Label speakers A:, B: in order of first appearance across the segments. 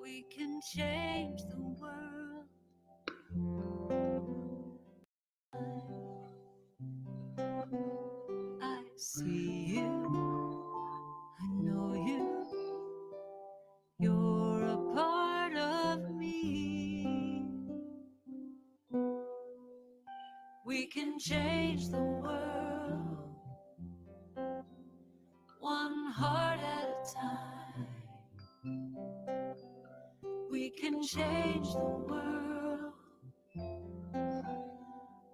A: We can change the world. I see you, I know you, you're a part of me. We can change the world, one heart at a time. We can change the world,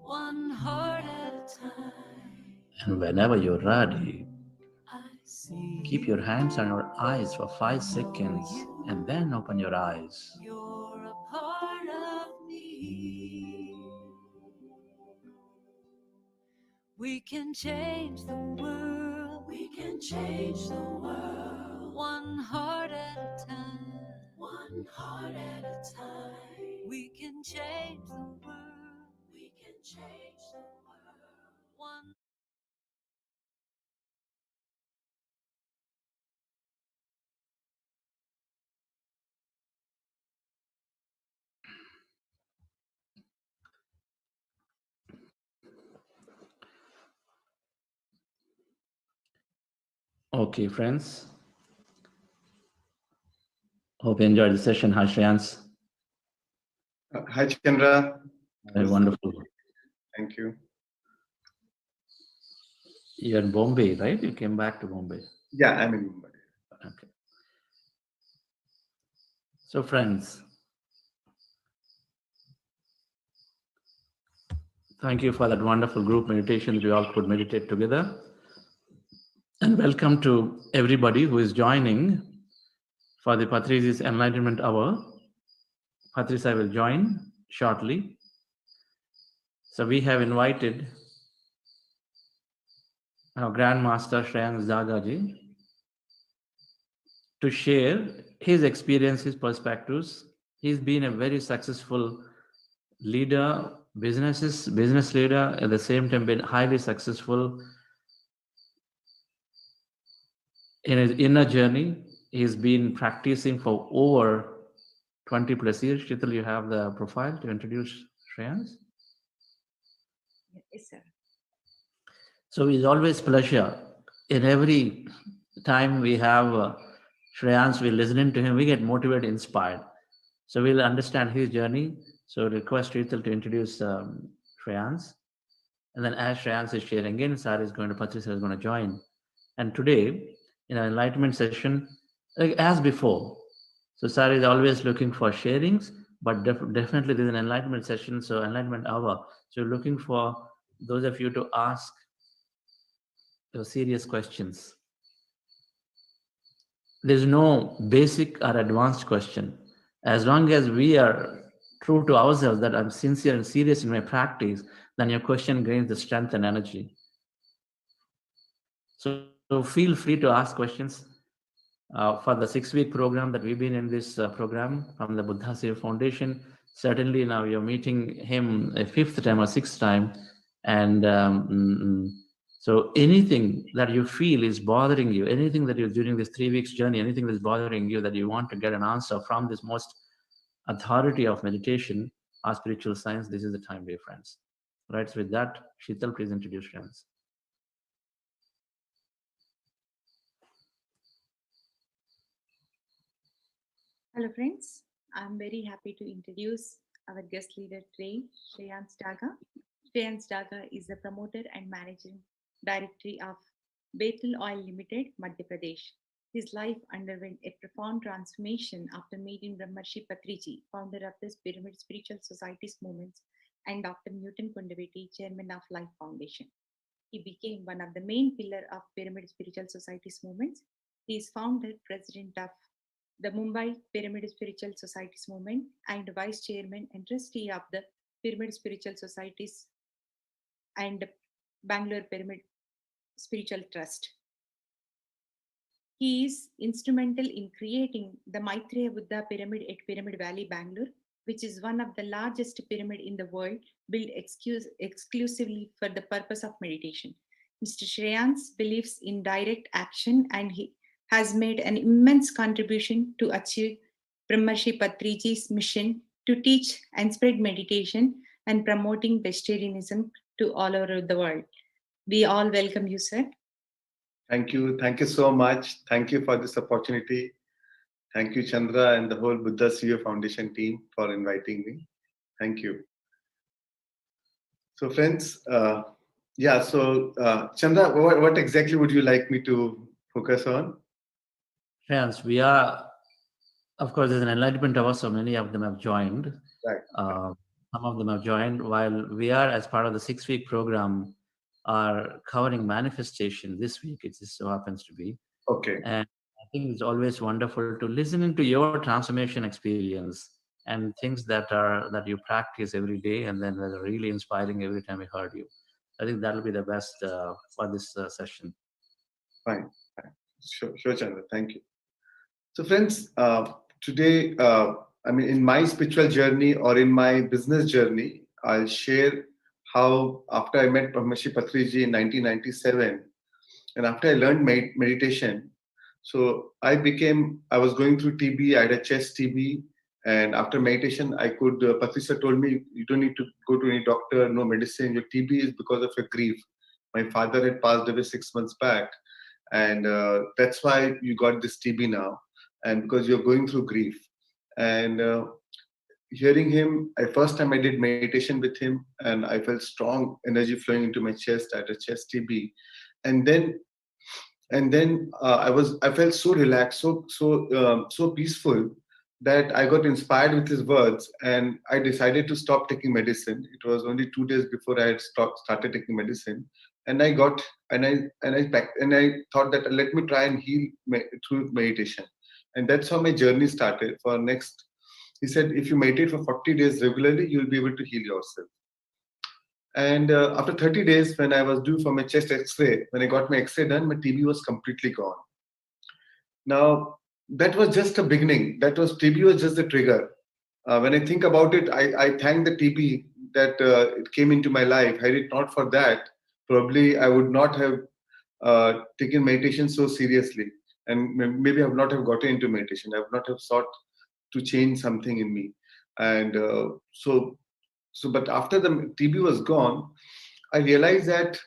A: one heart at a time.
B: And whenever you're ready, keep your hands on your eyes for 5 seconds and then open your eyes.
A: You're a part of me. We can change the world. We can change the world. One heart at a time. One heart at a time. We can change the world. We can change the world. One.
B: Okay, friends. Hope you enjoyed the session. Hi, Shreyans.
C: Hi, Chandra.
B: Very wonderful.
C: Thank you.
B: You're in Bombay, right? You came back to Bombay.
C: Yeah, I'm in Mumbai.
B: Okay. So, friends, thank you for that wonderful group meditation that we all could meditate together. And welcome to everybody who is joining for the Patriji's Enlightenment Hour. Patriji will join shortly. So we have invited our Grandmaster Shreyans Dagaji to share his experience, his perspectives. He's been a very successful leader, business leader, at the same time been highly successful in his inner journey. He's been practicing for over 20 plus years. Shital, you have the profile to introduce Shreyans?
D: Yes, sir.
B: So it's always pleasure. In every time we have Shreyans, we're listening to him, we get motivated, inspired. So we'll understand his journey. So request Rital to introduce Shreyans. And then as Shreyans is sharing again, Sari is going to, Patriji is going to join. And today, in our enlightenment session, like as before, so Sari is always looking for sharings, but definitely there's an enlightenment session, so enlightenment hour. So looking for those of you to ask your serious questions. There's no basic or advanced question. As long as we are true to ourselves that I'm sincere and serious in my practice, then your question gains the strength and energy. So feel free to ask questions. For the 6-week program that we've been in this program from the Buddha Seva Foundation, certainly now you're meeting him a 5th time or 6th time. And so anything that you feel is bothering you, anything that you're during this 3 weeks journey, anything that's bothering you that you want to get an answer from this most authority of meditation or spiritual science, this is the time, dear friends. Right, so with that, Shital, please introduce friends.
D: Hello, friends. I'm very happy to introduce our guest leader today, Shreyans Daga. Shreyans Daga is the promoter and managing director of Betel Oil Limited, Madhya Pradesh. His life underwent a profound transformation after meeting Brahmarshi Patriji, founder of the Pyramid Spiritual Societies movements, and Dr. Newton Kundaveti, chairman of Life Foundation. He became one of the main pillars of Pyramid Spiritual Societies movements. He is founder, president of the Mumbai Pyramid Spiritual Societies movement and vice chairman and trustee of the Pyramid Spiritual Societies and Bangalore Pyramid Spiritual Trust. He is instrumental in creating the Maitreya Buddha Pyramid at Pyramid Valley, Bangalore, which is one of the largest pyramid in the world, built exclusively for the purpose of meditation. Mr. Shreyans believes in direct action and he has made an immense contribution to achieve Brahmarshi Patriji's mission to teach and spread meditation and promoting vegetarianism to all over the world. We all welcome you, sir.
C: Thank you. Thank you so much. Thank you for this opportunity. Thank you, Chandra, and the whole Buddha CEO Foundation team for inviting me. Thank you. So, friends, Chandra, what exactly would you like me to focus on?
B: Friends, we are, of course, there's an enlightenment hour, so many of them have joined.
C: Right.
B: Some of them have joined, while we are, as part of the 6-week program, are covering manifestation this week. It just so happens to be.
C: Okay.
B: And I think it's always wonderful to listen into your transformation experience and things that you practice every day, and then that are really inspiring every time we heard you. I think that'll be the best for this session.
C: Fine. Sure, Chandra. Thank you. So, friends, today, in my spiritual journey or in my business journey, I'll share how after I met Brahmarshi Patriji in 1997, and after I learned meditation, so I was going through TB. I had a chest TB, and after meditation, Patriji told me, you don't need to go to any doctor, no medicine. Your TB is because of your grief. My father had passed away 6 months back, and that's why you got this TB now, and because you're going through grief. And hearing him, first time I did meditation with him, and I felt strong energy flowing into my chest. I had a chest TB, and then I felt so relaxed, so peaceful, that I got inspired with his words, and I decided to stop taking medicine. It was only 2 days before I had started taking medicine, and I thought that let me try and heal through meditation, and that's how my journey started. He said, if you meditate for 40 days regularly, you'll be able to heal yourself. And after 30 days, when I was due for my chest X-ray, when I got my X-ray done, my TB was completely gone. Now, that was just a beginning. TB was just the trigger. When I think about it, I thank the TB that it came into my life. Had it not for that, probably I would not have taken meditation so seriously, and maybe I would not have gotten into meditation. I would not have sought to change something in me. And but after the TB was gone, I realized that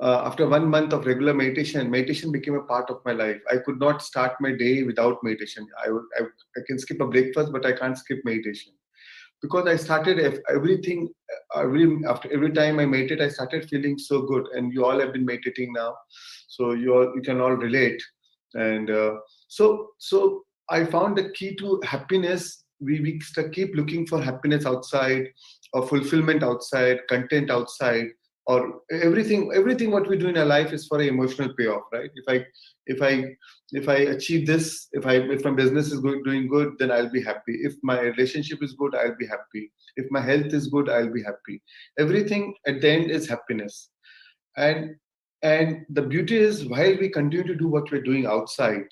C: after 1 month of regular meditation became a part of my life. I could not start my day without meditation. I can skip a breakfast, but I can't skip meditation, because I started everything. After every time I meditate, I started feeling so good. And you all have been meditating now, so you can all relate. And so I found the key to happiness. We keep looking for happiness outside, or fulfillment outside, content outside, or everything what we do in our life is for an emotional payoff, right? If I achieve this, if my business is doing good, then I'll be happy. If my relationship is good, I'll be happy. If my health is good, I'll be happy. Everything at the end is happiness. And the beauty is, while we continue to do what we're doing outside,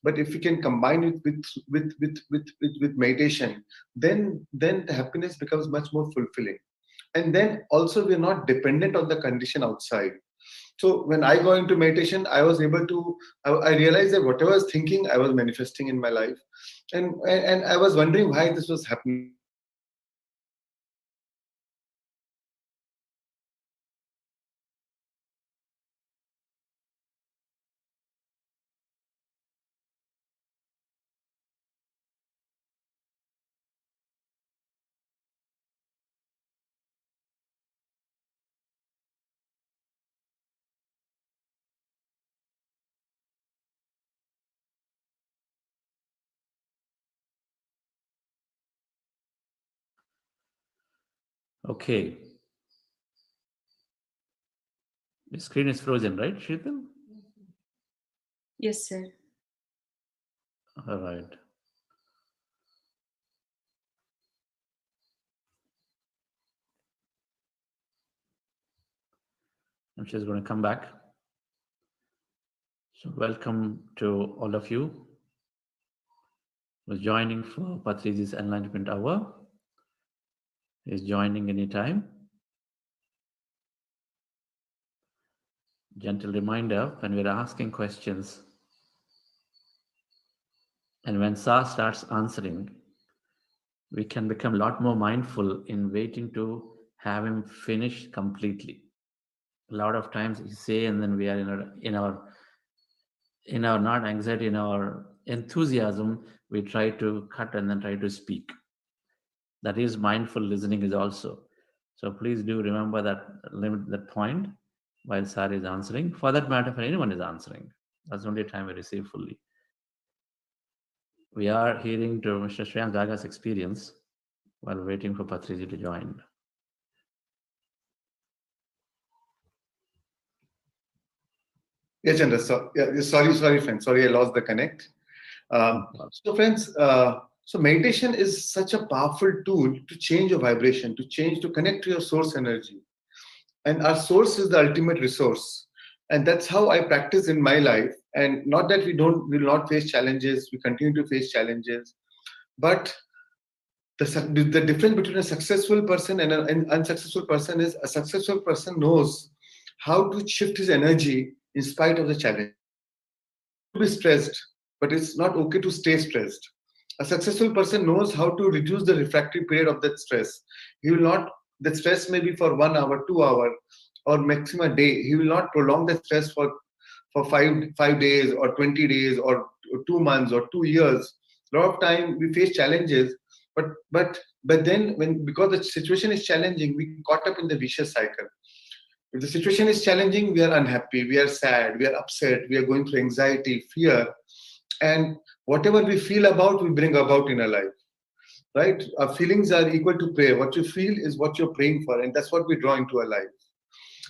C: but if we can combine it with meditation, then the happiness becomes much more fulfilling. And then also, we're not dependent on the condition outside. So when I go into meditation, I was able to, I realized that whatever I was thinking, I was manifesting in my life. And I was wondering why this was happening.
B: Okay. The screen is frozen, right, Sheetal?
D: Yes, sir.
B: All right. And she's going to come back. So welcome to all of you who's joining for Patriji's Enlightenment Hour. Is joining anytime. Gentle reminder, when we're asking questions and when Sa starts answering, we can become a lot more mindful in waiting to have him finish completely. A lot of times he say, and then we are in our not anxiety, in our enthusiasm, we try to cut and then try to speak. That is mindful listening is also. So please do remember that, limit that point while Sar is answering. For that matter, if anyone is answering, that's the only time we receive fully. We are hearing to Mr. Shreyans Daga's experience while waiting for Patriji to join.
C: Yeah, Chandra. So, yeah, sorry, friends. Sorry, I lost the connect. So, friends, so meditation is such a powerful tool to change your vibration, to connect to your source energy. And our source is the ultimate resource. And that's how I practice in my life. And not that we will not face challenges, we continue to face challenges. But the difference between a successful person and an unsuccessful person is a successful person knows how to shift his energy in spite of the challenge. To be stressed, but it's not okay to stay stressed. A successful person knows how to reduce the refractory period of that stress. He will not, the stress may be for 1 hour, 2 hour, or maximum a day. He will not prolong the stress for 5 days or 20 days or 2 months or 2 years. A lot of time we face challenges, but then because the situation is challenging, we caught up in the vicious cycle. If the situation is challenging, we are unhappy, we are sad, we are upset, we are going through anxiety, fear, and whatever we feel about, we bring about in our life. Right? Our feelings are equal to prayer. What you feel is what you're praying for, and that's what we draw into our life.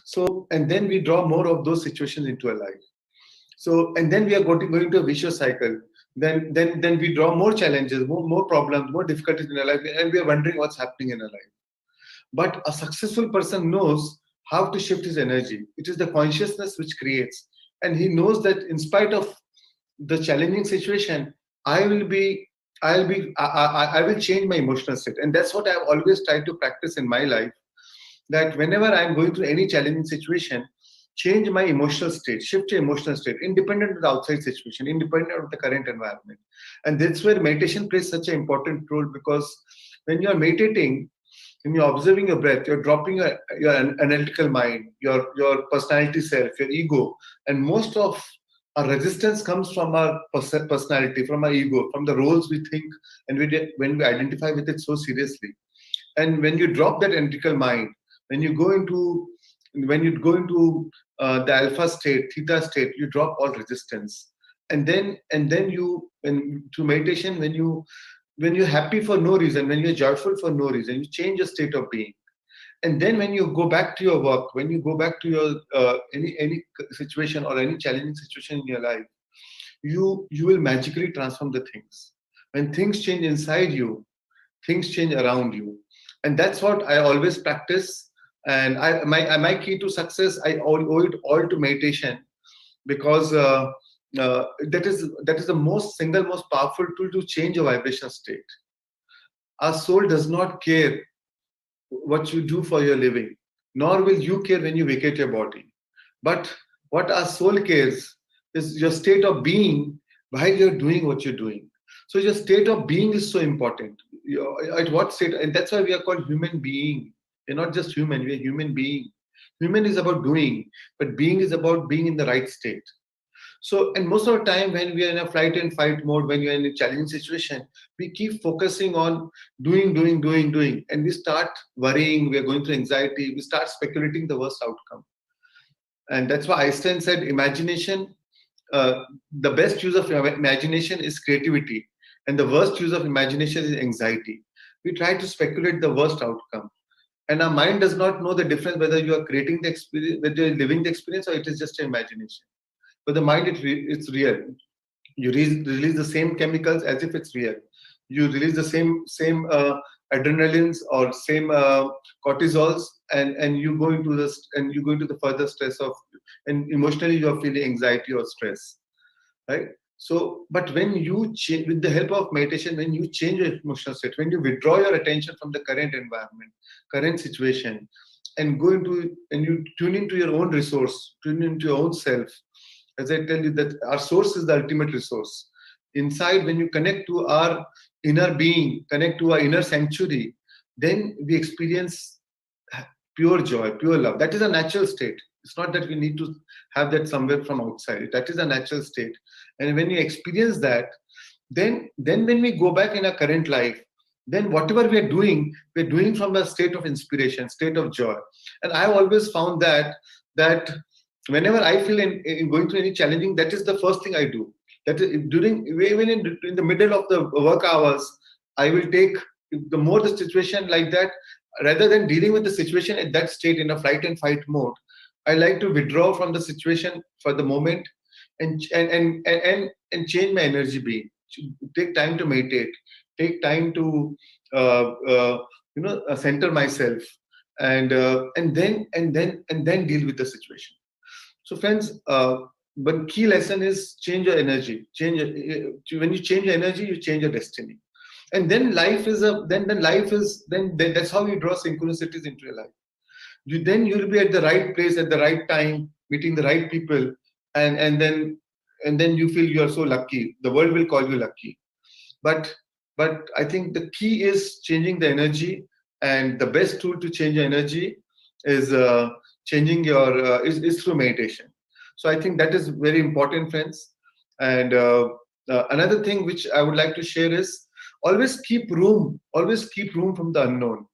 C: So, and then we draw more of those situations into our life. So, and then we are going to a vicious cycle. Then we draw more challenges, more problems, more difficulties in our life, and we are wondering what's happening in our life. But a successful person knows how to shift his energy. It is the consciousness which creates. And he knows that in spite of the challenging situation, I will change my emotional state. And that's what I've always tried to practice in my life. That whenever I'm going through any challenging situation, change my emotional state, shift your emotional state, independent of the outside situation, independent of the current environment. And that's where meditation plays such an important role, because when you're meditating, when you're observing your breath, you're dropping your analytical mind, your personality self, your ego. And most of our resistance comes from our personality, from our ego, from the roles we think, and when we identify with it so seriously. And when you drop that analytical mind, when you go into the alpha state, theta state, you drop all resistance. And then through meditation, when you're happy for no reason, when you're joyful for no reason, you change your state of being. And then when you go back to your work, when you go back to your any situation or any challenging situation in your life, you will magically transform the things. When things change inside you, things change around you. And that's what I always practice. And my key to success, I owe it all to meditation, because that is the single most powerful tool to change your vibration state. Our soul does not care what you do for your living, nor will you care when you vacate your body. But what our soul cares is your state of being while you're doing what you're doing. So your state of being is so important. At what state? And that's why we are called human being. We're not just human, we're human being. Human is about doing, but being is about being in the right state. So, and most of the time when we are in a flight and fight mode, when you're in a challenging situation, we keep focusing on doing, and we start worrying, we are going through anxiety, we start speculating the worst outcome. And that's why Einstein said imagination, the best use of imagination is creativity, and the worst use of imagination is anxiety. We try to speculate the worst outcome. And our mind does not know the difference whether you are creating the experience, whether you're living the experience, or it is just an imagination. But the mind, it's real. You release the same chemicals as if it's real. You release the same adrenalines or same cortisols, and you go into the further stress of, and emotionally you are feeling anxiety or stress, right? So, but when you change with the help of meditation, when you change your emotional state, when you withdraw your attention from the current environment, current situation, and you tune into your own resource, tune into your own self. As I tell you, that our source is the ultimate resource. Inside, when you connect to our inner being, connect to our inner sanctuary, then we experience pure joy, pure love. That is a natural state. It's not that we need to have that somewhere from outside. That is a natural state. And when you experience that, then when we go back in our current life, then whatever we're doing from a state of inspiration, state of joy. And I've always found that whenever I feel in going through any challenging, that is the first thing I do. That is during even in the middle of the work hours, I will take the more the situation like that, rather than dealing with the situation at that state in a flight and fight mode. I like to withdraw from the situation for the moment and change my energy being. Take time to meditate. Take time to center myself, and then deal with the situation. So, friends, one key lesson is change your energy. When you change your energy, you change your destiny. And then life is then that's how you draw synchronicities into your life. You'll be at the right place at the right time, meeting the right people, and then you feel you are so lucky. The world will call you lucky. But I think the key is changing the energy, and the best tool to change your energy is changing your is through meditation. So I think that is very important, friends. And another thing which I would like to share is always keep room from the unknown.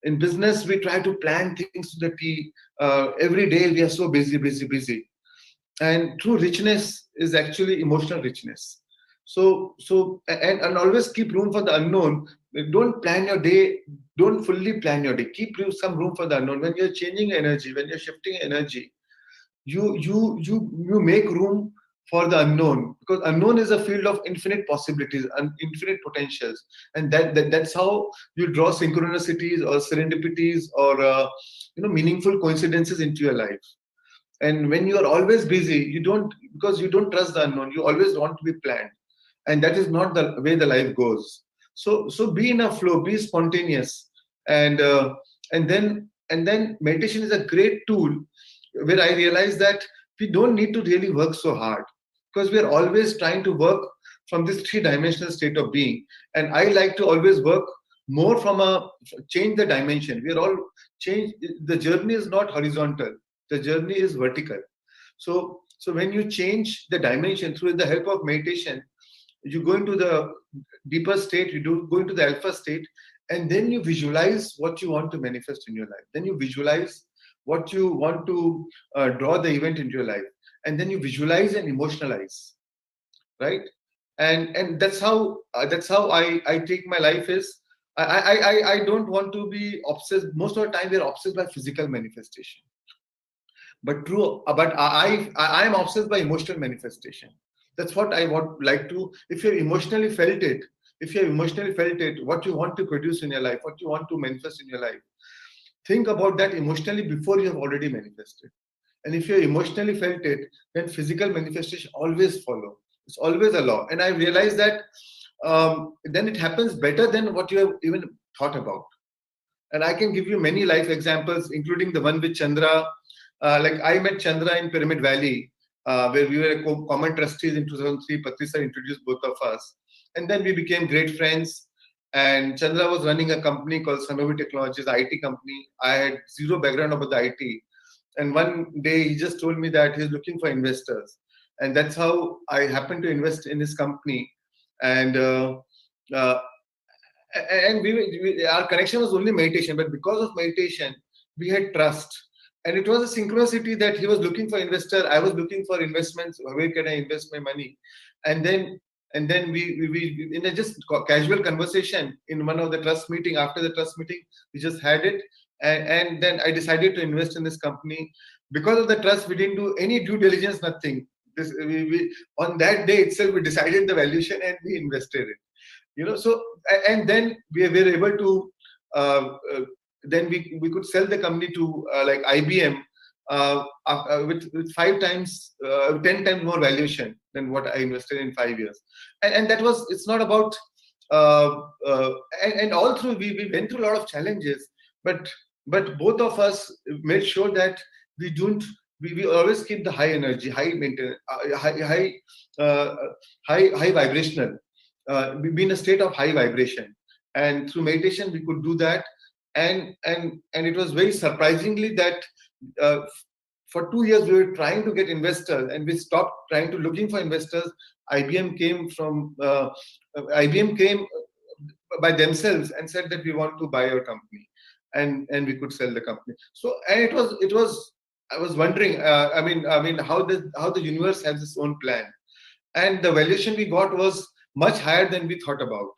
C: In business, we try to plan things to the T. Every day we are so busy. And true richness is actually emotional richness. And always keep room for the unknown. Don't plan your day. Don't fully plan your day. Keep some room for the unknown. When you're changing energy, when you're shifting energy, you make room for the unknown, because unknown is a field of infinite possibilities and infinite potentials, and that's how you draw synchronicities or serendipities or meaningful coincidences into your life. And when you are always busy, because you don't trust the unknown, you always want to be planned, and that is not the way the life goes. So be in a flow, be spontaneous, and then meditation is a great tool, where I realize that we don't need to really work so hard, because we are always trying to work from this three-dimensional state of being. And I like to always work more from change the dimension. We are all change. The journey is not horizontal. The journey is vertical. So when you change the dimension through the help of meditation, you go into the deeper state, go into the alpha state, and then you visualize what you want to manifest in your life. Then you visualize what you want to draw the event into your life, and then you visualize and emotionalize, right? And that's how I take my life is. I don't want to be obsessed. Most of the time, we're obsessed by physical manifestation. But I am obsessed by emotional manifestation. That's what I want like to. If you emotionally felt it, what you want to produce in your life, what you want to manifest in your life, think about that emotionally before you have already manifested. And if you emotionally felt it, then physical manifestation always follow. It's always a law. And I realized that then it happens better than what you have even thought about. And I can give you many life examples, including the one with Chandra. Like I met Chandra in Pyramid Valley, where we were common trustees in 2003. Patriji introduced both of us. And then we became great friends. And Chandra was running a company called Sanovi Technologies, IT company. I had zero background about the IT. And one day he just told me that he's looking for investors. And that's how I happened to invest in his company. And our connection was only meditation. But because of meditation, we had trust. And it was a synchronicity that he was looking for investor. I was looking for investments. Where can I invest my money? And then we in a just casual conversation in one of the trust meeting, after the trust meeting, we just had it. And then I decided to invest in this company. Because of the trust, we didn't do any due diligence, nothing. On that day itself, we decided the valuation and we invested it. So, and then we were able to, then we could sell the company to like IBM with 5 times, 10 times more valuation than what I invested in 5 years. And that was, it's not about, and all through, we went through a lot of challenges, but both of us made sure that we don't, we always keep the high energy, high maintenance, high vibrational. be in a state of high vibration. And through meditation, we could do that. And it was very surprisingly that uh, for 2 years we were trying to get investors, and we stopped trying to looking for investors. IBM came from IBM came by themselves and said that we want to buy your company, and we could sell the company. So, and it was I was wondering, I mean how the universe has its own plan, and the valuation we got was much higher than we thought about.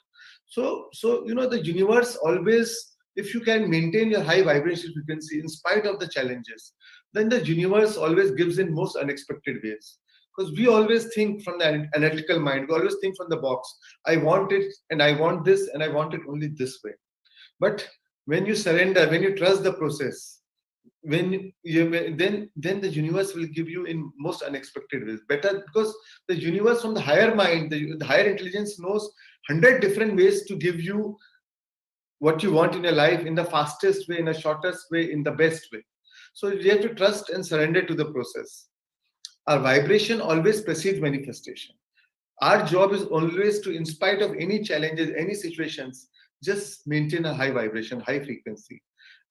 C: So the universe always, if you can maintain your high vibration frequency in spite of the challenges, then the universe always gives in most unexpected ways. Because we always think from the analytical mind, we always think from the box. I want it, and I want this, and I want it only this way. But when you surrender, when you trust the process, when you then the universe will give you in most unexpected ways better, because the universe from the higher mind, the higher intelligence knows 100 different ways to give you what you want in your life in the fastest way, in the shortest way, in the best way. So you have to trust and surrender to the process. Our vibration always precedes manifestation. Our job is always to, in spite of any challenges, any situations, just maintain a high vibration, high frequency.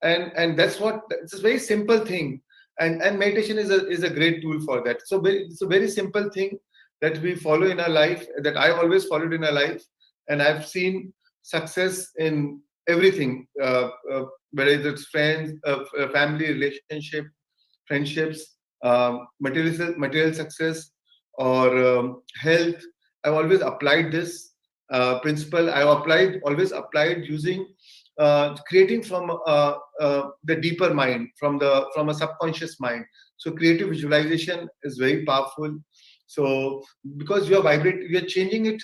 C: And that's what, it's a very simple thing. And meditation is a great tool for that. So it's a very simple thing that we follow in our life, that I always followed in our life. And I've seen success in everything, whether it's friends, family, relationship, friendships, material success, or health. I've always applied this principle. Always applied using creating from the deeper mind, from a subconscious mind. So creative visualization is very powerful. So because you're changing it,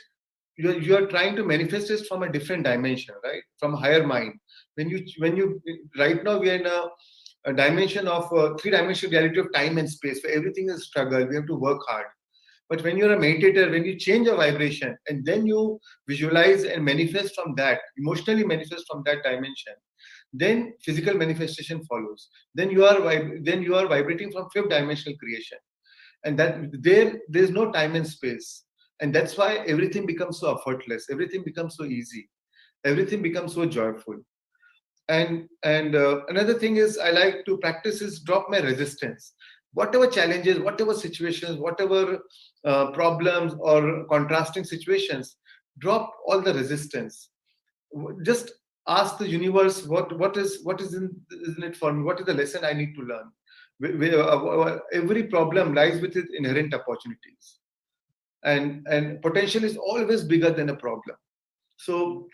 C: you're trying to manifest it from a different dimension, right? From higher mind. When you right now we are in a dimension of three-dimensional reality of time and space, where everything is struggle. We have to work hard. But when you're a meditator, when you change your vibration and then you visualize and manifest from that, emotionally manifest from that dimension, then physical manifestation follows. Then you are vibrating from fifth dimensional creation, and that there's no time and space, and that's why everything becomes so effortless. Everything becomes so easy. Everything becomes so joyful. And another thing is I like to practice is drop my resistance. Whatever challenges, whatever situations, whatever problems or contrasting situations, drop all the resistance. Just ask the universe what is in it for me. What is the lesson I need to learn? Every problem lies with its inherent opportunities, and potential is always bigger than a problem. So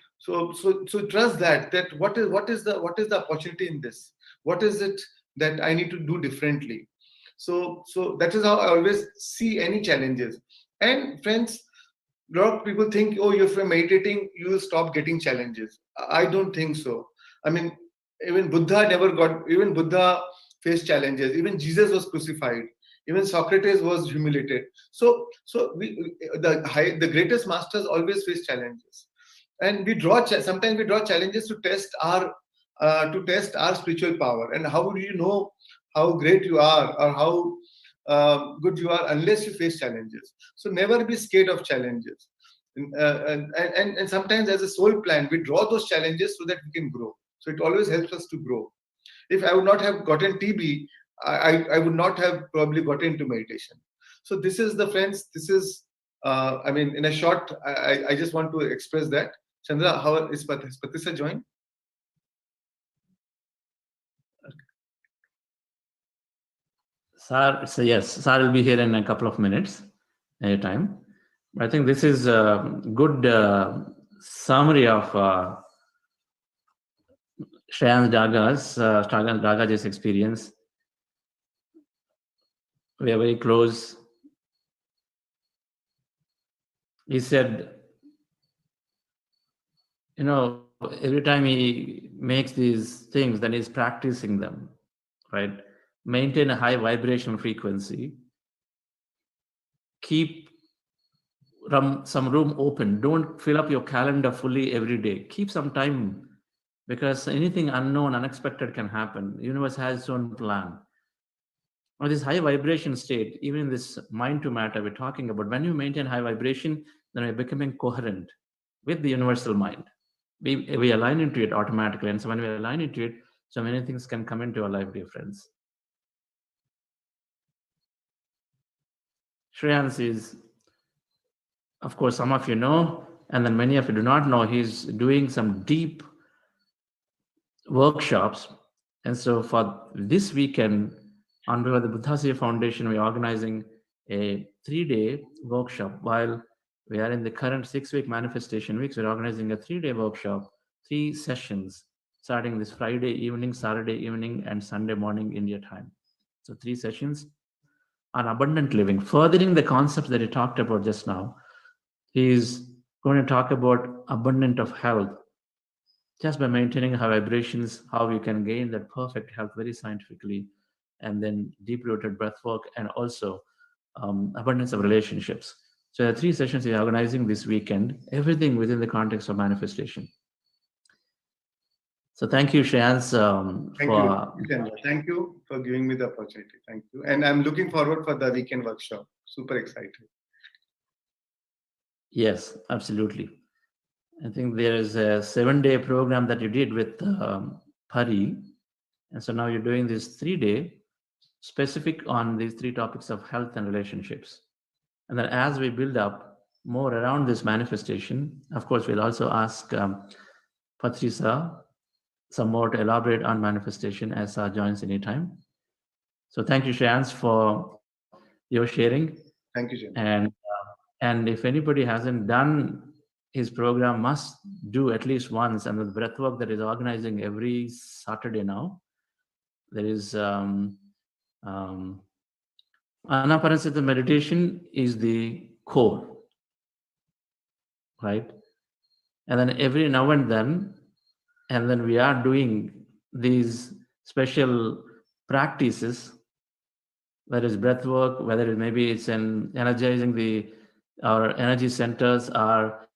C: trust that what is the opportunity in this. What is it that I need to do differently? So that is how I always see any challenges. And friends, a lot of people think, oh, if you're meditating you will stop getting challenges. I don't think so. I mean, even Buddha faced challenges. Even Jesus was crucified. Even Socrates was humiliated. The greatest masters always face challenges, and sometimes we draw challenges to test our spiritual power. And how do you know how great you are, or how good you are, unless you face challenges? So never be scared of challenges. And sometimes as a soul plan we draw those challenges so that we can grow. So it always helps us to grow. If I would not have gotten TB, I would not have probably gotten into meditation. So this is the friends. This is I mean, in a short, I just want to express that. Chandra, how is Patisa joined?
B: Sir, so yes, Sir will be here in a couple of minutes at a time. I think this is a good summary of Shreyansh Daga's experience. We are very close. He said, every time he makes these things, then he's practicing them, right? Maintain a high vibration frequency. Keep some room open. Don't fill up your calendar fully every day. Keep some time, because anything unknown, unexpected can happen. The universe has its own plan. Now, this high vibration state, even in this mind to matter we're talking about, when you maintain high vibration, then you're becoming coherent. with the universal mind. We align into it automatically. And so when we align into it, so many things can come into our life, dear friends. Shreyans is, of course, some of you know, and then many of you do not know, he's doing some deep workshops. And so for this weekend, under the Buddhasya Foundation, we're organizing a 3-day workshop. While we are in the current 6-week manifestation weeks, we're organizing a 3-day workshop, 3 sessions, starting this Friday evening, Saturday evening, and Sunday morning India time. So 3 sessions on abundant living, furthering the concepts that he talked about just now. He's going to talk about abundant of health, just by maintaining high vibrations, how you can gain that perfect health very scientifically, and then deep rooted breath work, and also abundance of relationships. So there are 3 sessions we're organizing this weekend, everything within the context of manifestation. So thank you, Shreyans,
C: Thank you for giving me the opportunity. Thank you. And I'm looking forward for the weekend workshop. Super excited.
B: Yes, absolutely. I think there is a 7-day program that you did with Pari. And so now you're doing this 3-day specific on these 3 topics of health and relationships. And then as we build up more around this manifestation, of course, we'll also ask Patrisa some more to elaborate on manifestation as joins anytime. So thank you, Shreyans, for your sharing.
C: Thank you, Jim.
B: And if anybody hasn't done his program, must do at least once. And the breath work that is organizing every Saturday now, there is Anapanasati meditation is the core, right? And then every now and then we are doing these special practices, whether it's breath work, whether it maybe it's in energizing our energy centers, or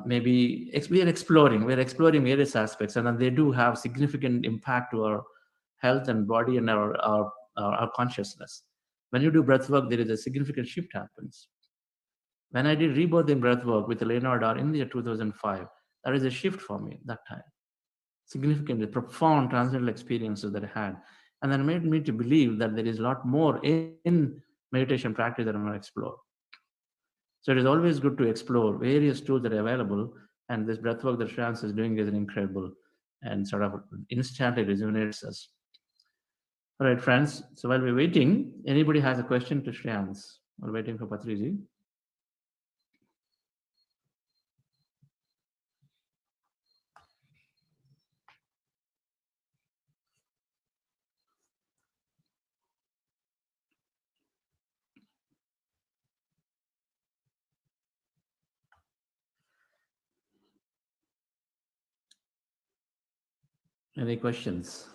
B: maybe we're exploring various aspects, and then they do have significant impact to our health and body and our consciousness. When you do breath work, there is a significant shift happens. When I did rebirthing breath work with Leonard R in the year 2005, that is a shift for me that time. Significantly profound transcendental experiences that I had. And then made me to believe that there is a lot more in meditation practice that I'm going to explore. So it is always good to explore various tools that are available. And this breath work that Shreyans is doing is incredible and sort of instantly rejuvenates us. All right, friends. So while we're waiting, anybody has a question to Shreyans? We're waiting for Patriji. Any questions?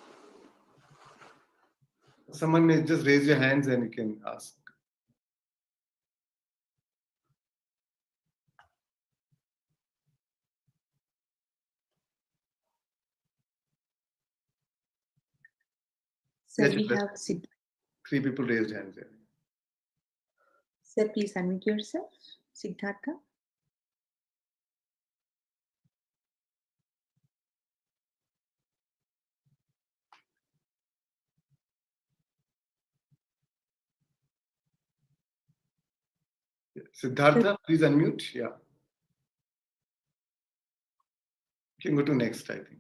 C: Someone may just raise your hands and you can ask.
D: Sir,
C: Yes,
D: we
C: yes.
D: have
C: 3 people raised hands here.
D: Sir, please unmute yourself. Siddhartha.
C: Siddhartha, please unmute. Yeah. You can go to next, I think.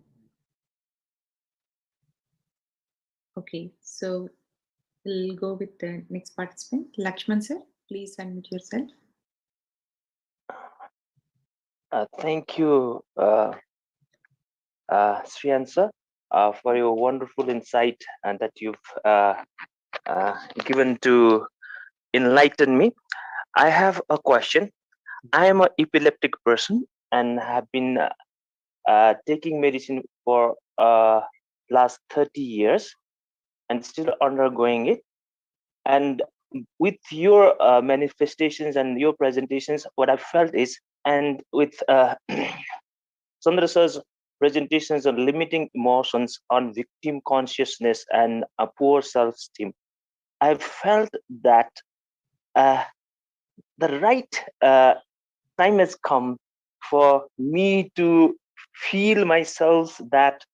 D: Okay, so we'll go with the next participant. Lakshman sir, please unmute yourself.
E: Thank you, Shreyans sir, for your wonderful insight and that you've given to enlighten me. I have a question. I am an epileptic person and have been taking medicine for last 30 years and still undergoing it. And with your manifestations and your presentations, what I felt is, and with Chandra sir's presentations on limiting emotions, on victim consciousness, and a poor self-esteem, I felt that the right time has come for me to feel myself that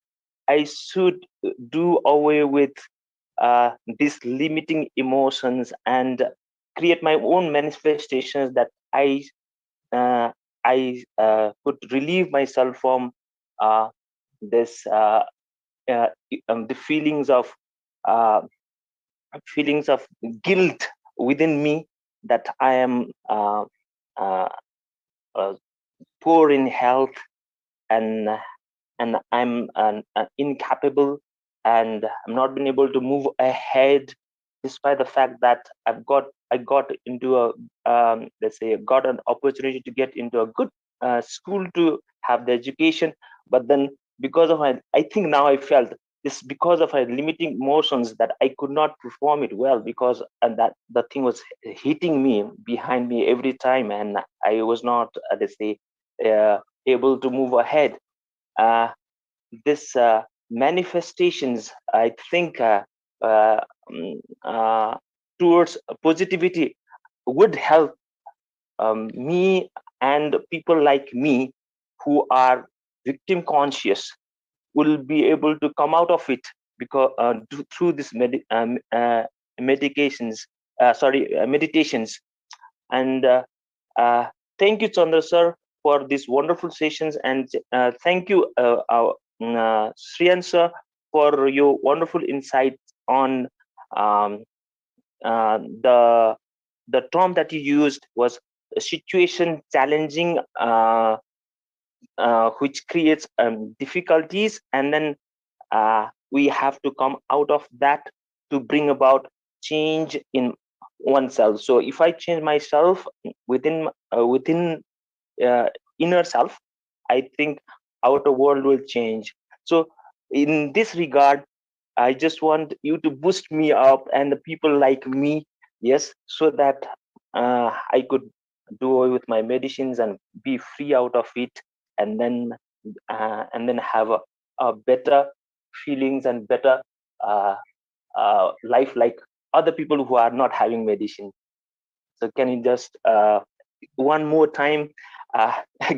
E: I should do away with these limiting emotions and create my own manifestations that uh, could relieve myself from uh, this the uh, feelings of guilt within me that I am uh, uh, poor in health and I'm incapable and I'm not been able to move ahead despite the fact that I got into a let's say got an opportunity to get into a good school to have the education, but then because of my I think now I felt this because of my limiting emotions that I could not perform it well because and that the thing was hitting me behind me every time and I was not let's say able to move ahead. uh, this manifestations I think uh, mm, uh, towards positivity would help me and people like me who are victim conscious will be able to come out of it because through this medications meditations and uh, thank you, Chandra sir, for these wonderful sessions, and thank you, Sriyan sir, for your wonderful insights on um, the term that you used was a situation challenging, which creates difficulties, and then we have to come out of that to bring about change in oneself. So if I change myself within uh, inner self, I think outer world will change. So in this regard, I just want you to boost me up and the people like me, yes, so that I could do away with my medicines and be free out of it, and then have a better feelings and better uh, life like other people who are not having medicine. So can you just one more time uh,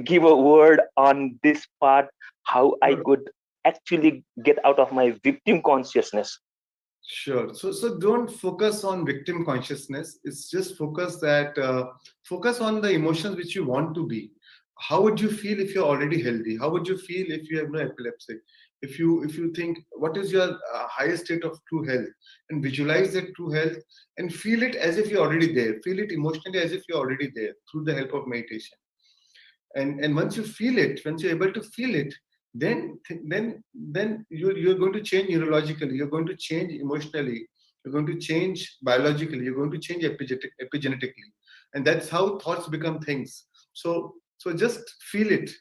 E: give a word on this part, how I could actually get out of my victim consciousness?
C: Sure. So don't focus on victim consciousness. It's just focus on the emotions which you want to be. How would you feel if you're already healthy? How would you feel if you have no epilepsy? If you think what is your highest state of true health, and visualize that true health and feel it as if you're already there. Feel it emotionally as if you're already there through the help of meditation. And once you feel it, once you're able to feel it, then you're going to change neurologically, you're going to change emotionally, you're going to change biologically, you're going to change epigenetically, and that's how thoughts become things. So just feel it,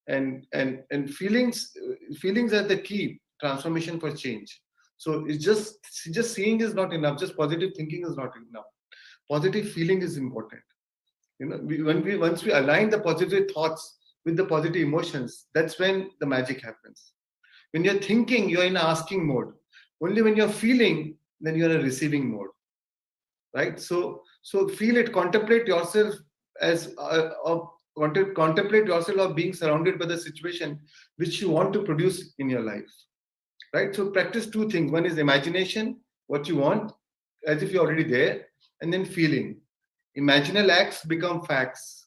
C: and feelings are the key transformation for change. So it's just seeing is not enough, just positive thinking is not enough, positive feeling is important. Once we align the positive thoughts with the positive emotions, that's when the magic happens. When you're thinking, you're in asking mode. Only when you're feeling, then you're in a receiving mode, right? So feel it, contemplate yourself as contemplate yourself of being surrounded by the situation which you want to produce in your life, right? So practice two things. One is imagination, what you want, as if you're already there, and then feeling. Imaginal acts become facts.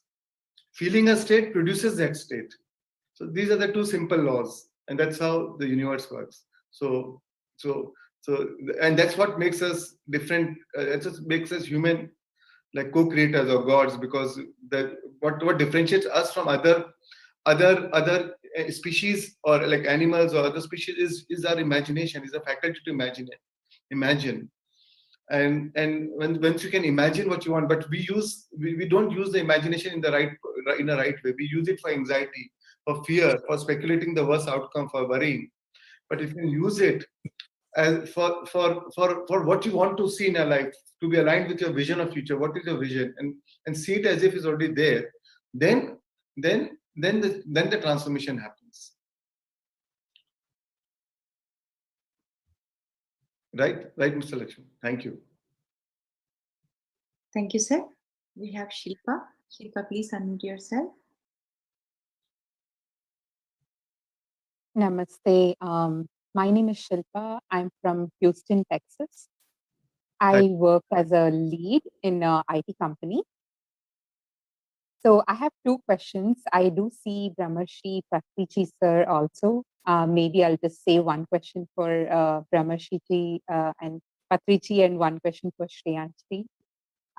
C: Feeling a state produces that state. So these are the two simple laws, and that's how the universe works. So so so and that's what makes us different. It just makes us human, like co-creators or gods, because what differentiates us from other species, or like animals or other species, is our imagination, is a faculty to imagine. And once you can imagine what you want, but we don't use the imagination in the right way. We use it for anxiety, for fear, for speculating the worst outcome, for worrying. But if you use it as for what you want to see in your life, to be aligned with your vision of future, what is your vision, and see it as if it's already there, then the transformation happens. Right, Mr. Lakshman. Thank you.
D: Thank you, sir. We have Shilpa. Shilpa, please unmute yourself.
F: Namaste. My name is Shilpa. I'm from Houston, Texas.
C: Hi.
F: I work as a lead in an IT company. So I have two questions. I do see Brahmarshi Patriji sir also. Maybe I'll just say one question for Brahmarshi ji and Patriji and one question for Shreyanshi.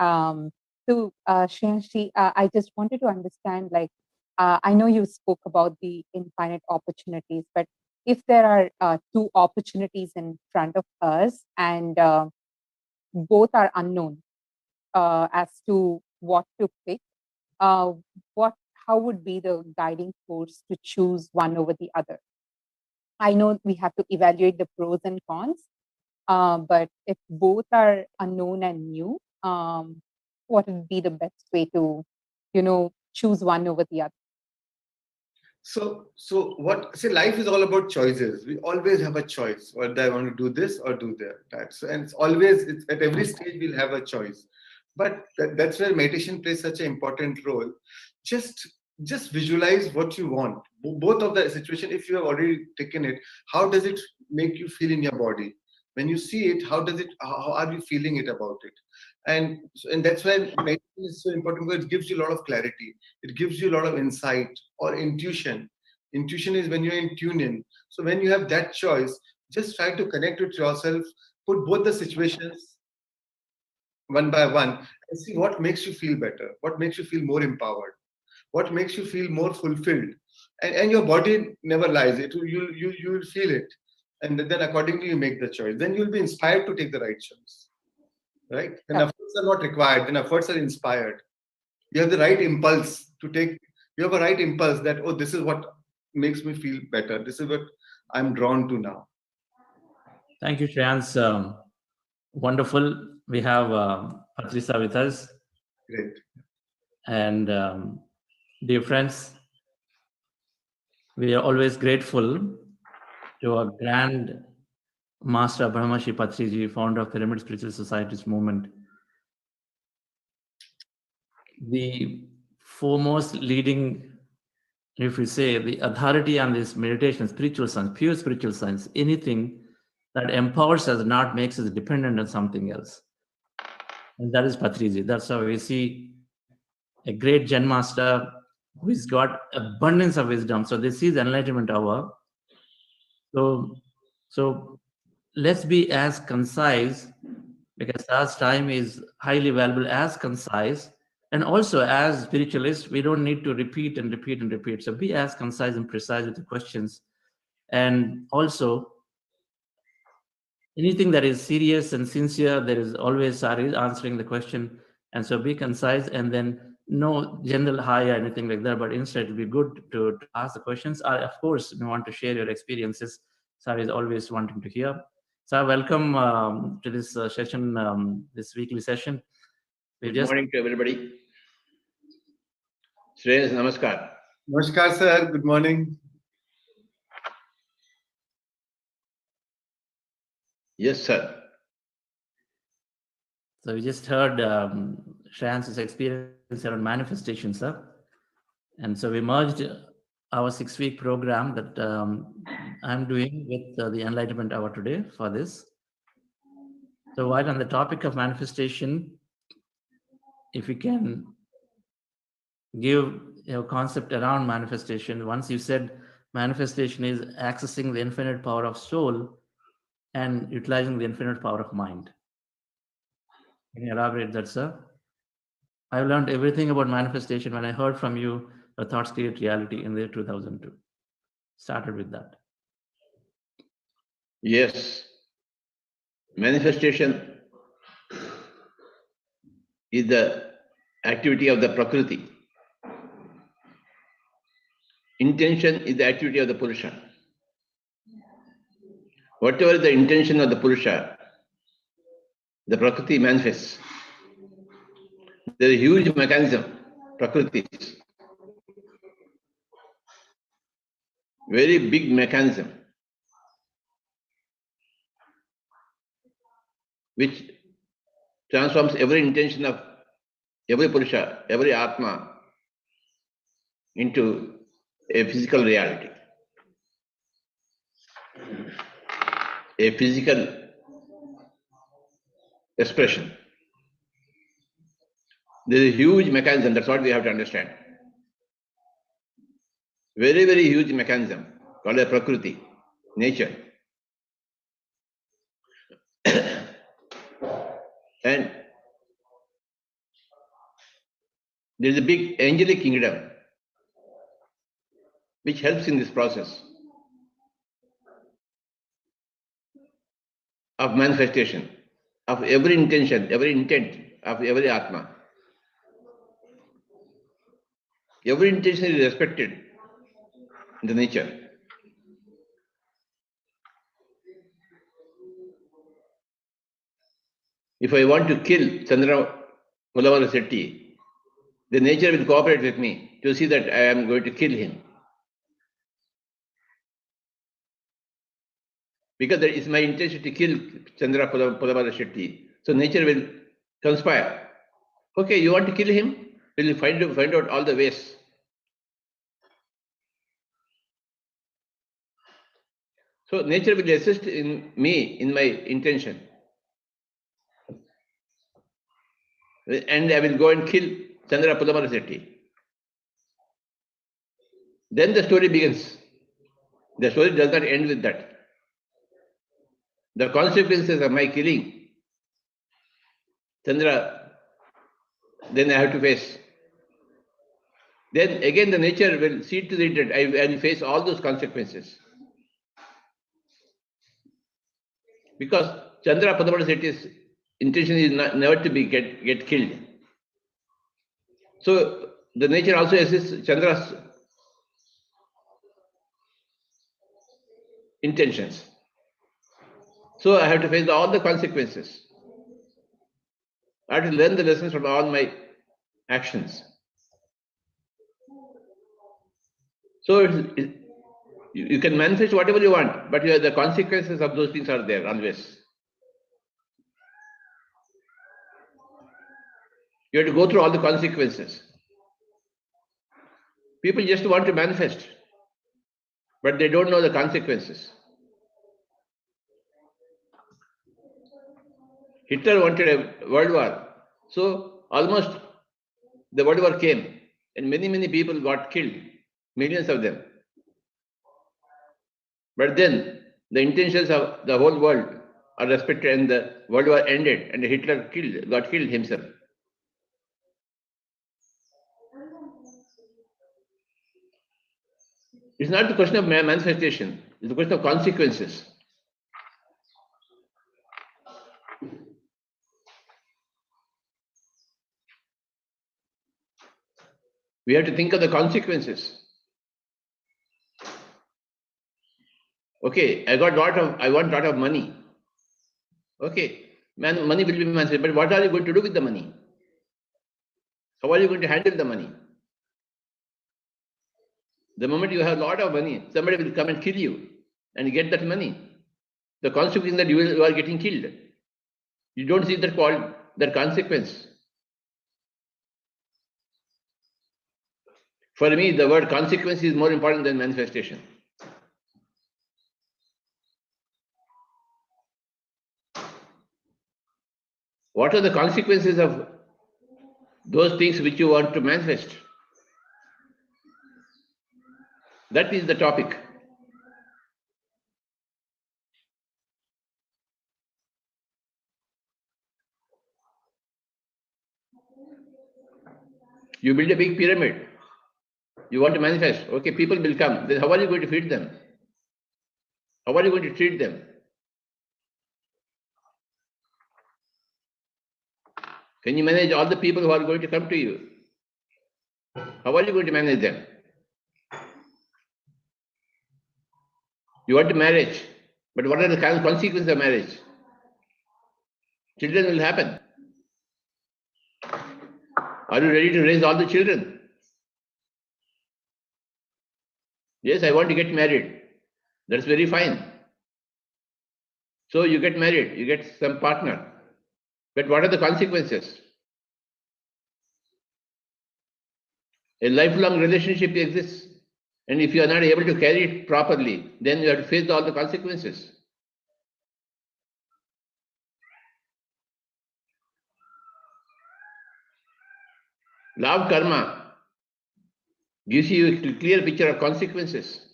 F: Shreyanshi, I just wanted to understand, like, I know you spoke about the infinite opportunities, but if there are two opportunities in front of us and both are unknown as to what to pick, uh, what how would be the guiding force to choose one over the other? I know we have to evaluate the pros and cons, but if both are unknown and new, what would be the best way to, choose one over the other?
C: So what? See, life is all about choices. We always have a choice. Whether I want to do this or do that. So, and it's at every stage we'll have a choice. But that's where meditation plays such an important role. Just just visualize what you want. Both of the situation. If you have already taken it, how does it make you feel in your body? When you see it, how does it? How are you feeling it about it? And that's why meditation is so important, because it gives you a lot of clarity. It gives you a lot of insight or intuition. Intuition is when you're in tune in. So when you have that choice, just try to connect with yourself, put both the situations one by one, and see what makes you feel better, what makes you feel more empowered, what makes you feel more fulfilled. And your body never lies. You will feel it. And then accordingly you make the choice. Then you'll be inspired to take the right choice. Right? Then
F: Yeah.
C: efforts are not required, then efforts are inspired. You have the right impulse to take, you have a right impulse that, oh, this is what makes me feel better, this is what I'm drawn to now.
B: Thank you, Shreyans. Wonderful. We have Patrisa with us.
C: Great.
B: And dear friends, we are always grateful to our grand master Brahmarshi Patriji, founder of Pyramid Spiritual Societies movement. The foremost leading, if we say, the authority on this meditation, spiritual science, pure spiritual science, anything that empowers us, not makes us dependent on something else. And that is Patriji. That's how we see a great Zen master who's got abundance of wisdom. So this is enlightenment hour. So let's be as concise, because as time is highly valuable, as concise, and also as spiritualists, we don't need to repeat and repeat and repeat. So be as concise and precise with the questions. And also, anything that is serious and sincere, there is always Sari answering the question. And so be concise, and then no general hi or anything like that, but instead it will be good to ask the questions. Or of course, you want to share your experiences. Sari is always wanting to hear. So welcome to this session, this weekly session.
G: Good morning to everybody. Shreyas, namaskar.
C: Namaskar, sir. Good morning.
G: Yes, sir.
B: So we just heard Shreyans's experience around manifestation, sir. And so we merged our 6-week program that I'm doing with the Enlightenment Hour today for this. So while on the topic of manifestation, if we can give a concept around manifestation, once you said manifestation is accessing the infinite power of soul and utilizing the infinite power of mind. Can you elaborate that, sir? I learned everything about manifestation when I heard from you, the thoughts create reality in the year 2002. Started with that.
G: Yes. Manifestation is the activity of the Prakriti. Intention is the activity of the Purusha. Whatever is the intention of the Purusha, the Prakriti manifests. There is a huge mechanism, Prakriti. Very big mechanism, which transforms every intention of every Purusha, every Atma into a physical reality. a physical expression. There is a huge mechanism, that's what we have to understand. Very, very huge mechanism called a Prakriti, nature. And there is a big angelic kingdom which helps in this process of manifestation, of every intention, every intent of every Atma. Every intention is respected in the nature. If I want to kill Chandra Pulamarasetti, the nature will cooperate with me to see that I am going to kill him. Because that is my intention to kill Chandra Pulamarasetti. So nature will conspire. Okay, you want to kill him? We'll find out all the ways. So nature will assist in me in my intention. And I will go and kill Chandra Pulamarasetti. Then the story begins. The story does not end with that. The consequences of my killing Chandra, then I have to face. Then again the nature will see to it that I will face all those consequences. Because Chandra Pulamarasetti's intention is never to be get killed. So the nature also assists Chandra's intentions. So I have to face all the consequences. I have to learn the lessons from all my actions. So you can manifest whatever you want, but the consequences of those things are there always. You have to go through all the consequences. People just want to manifest, but they don't know the consequences. Hitler wanted a world war, so almost the world war came, and many people got killed, millions of them. But then the intentions of the whole world are respected, and the world war ended, and Hitler got killed himself. It's not the question of manifestation, it's the question of consequences. We have to think of the consequences. Okay, I want a lot of money. Okay, money will be manifested, but what are you going to do with the money? How are you going to handle the money? The moment you have a lot of money, somebody will come and kill you and get that money. The consequence is that you are getting killed. You don't see that consequence. For me, the word consequence is more important than manifestation. What are the consequences of those things which you want to manifest? That is the topic. You build a big pyramid. You want to manifest. Okay, people will come. Then how are you going to feed them? How are you going to treat them? Can you manage all the people who are going to come to you? How are you going to manage them? You want to marriage, but what are the consequences of marriage? Children will happen. Are you ready to raise all the children? Yes, I want to get married. That's very fine. So you get married, you get some partner. But what are the consequences? A lifelong relationship exists. And if you are not able to carry it properly, then you have to face all the consequences. Law of karma gives you a clear picture of consequences.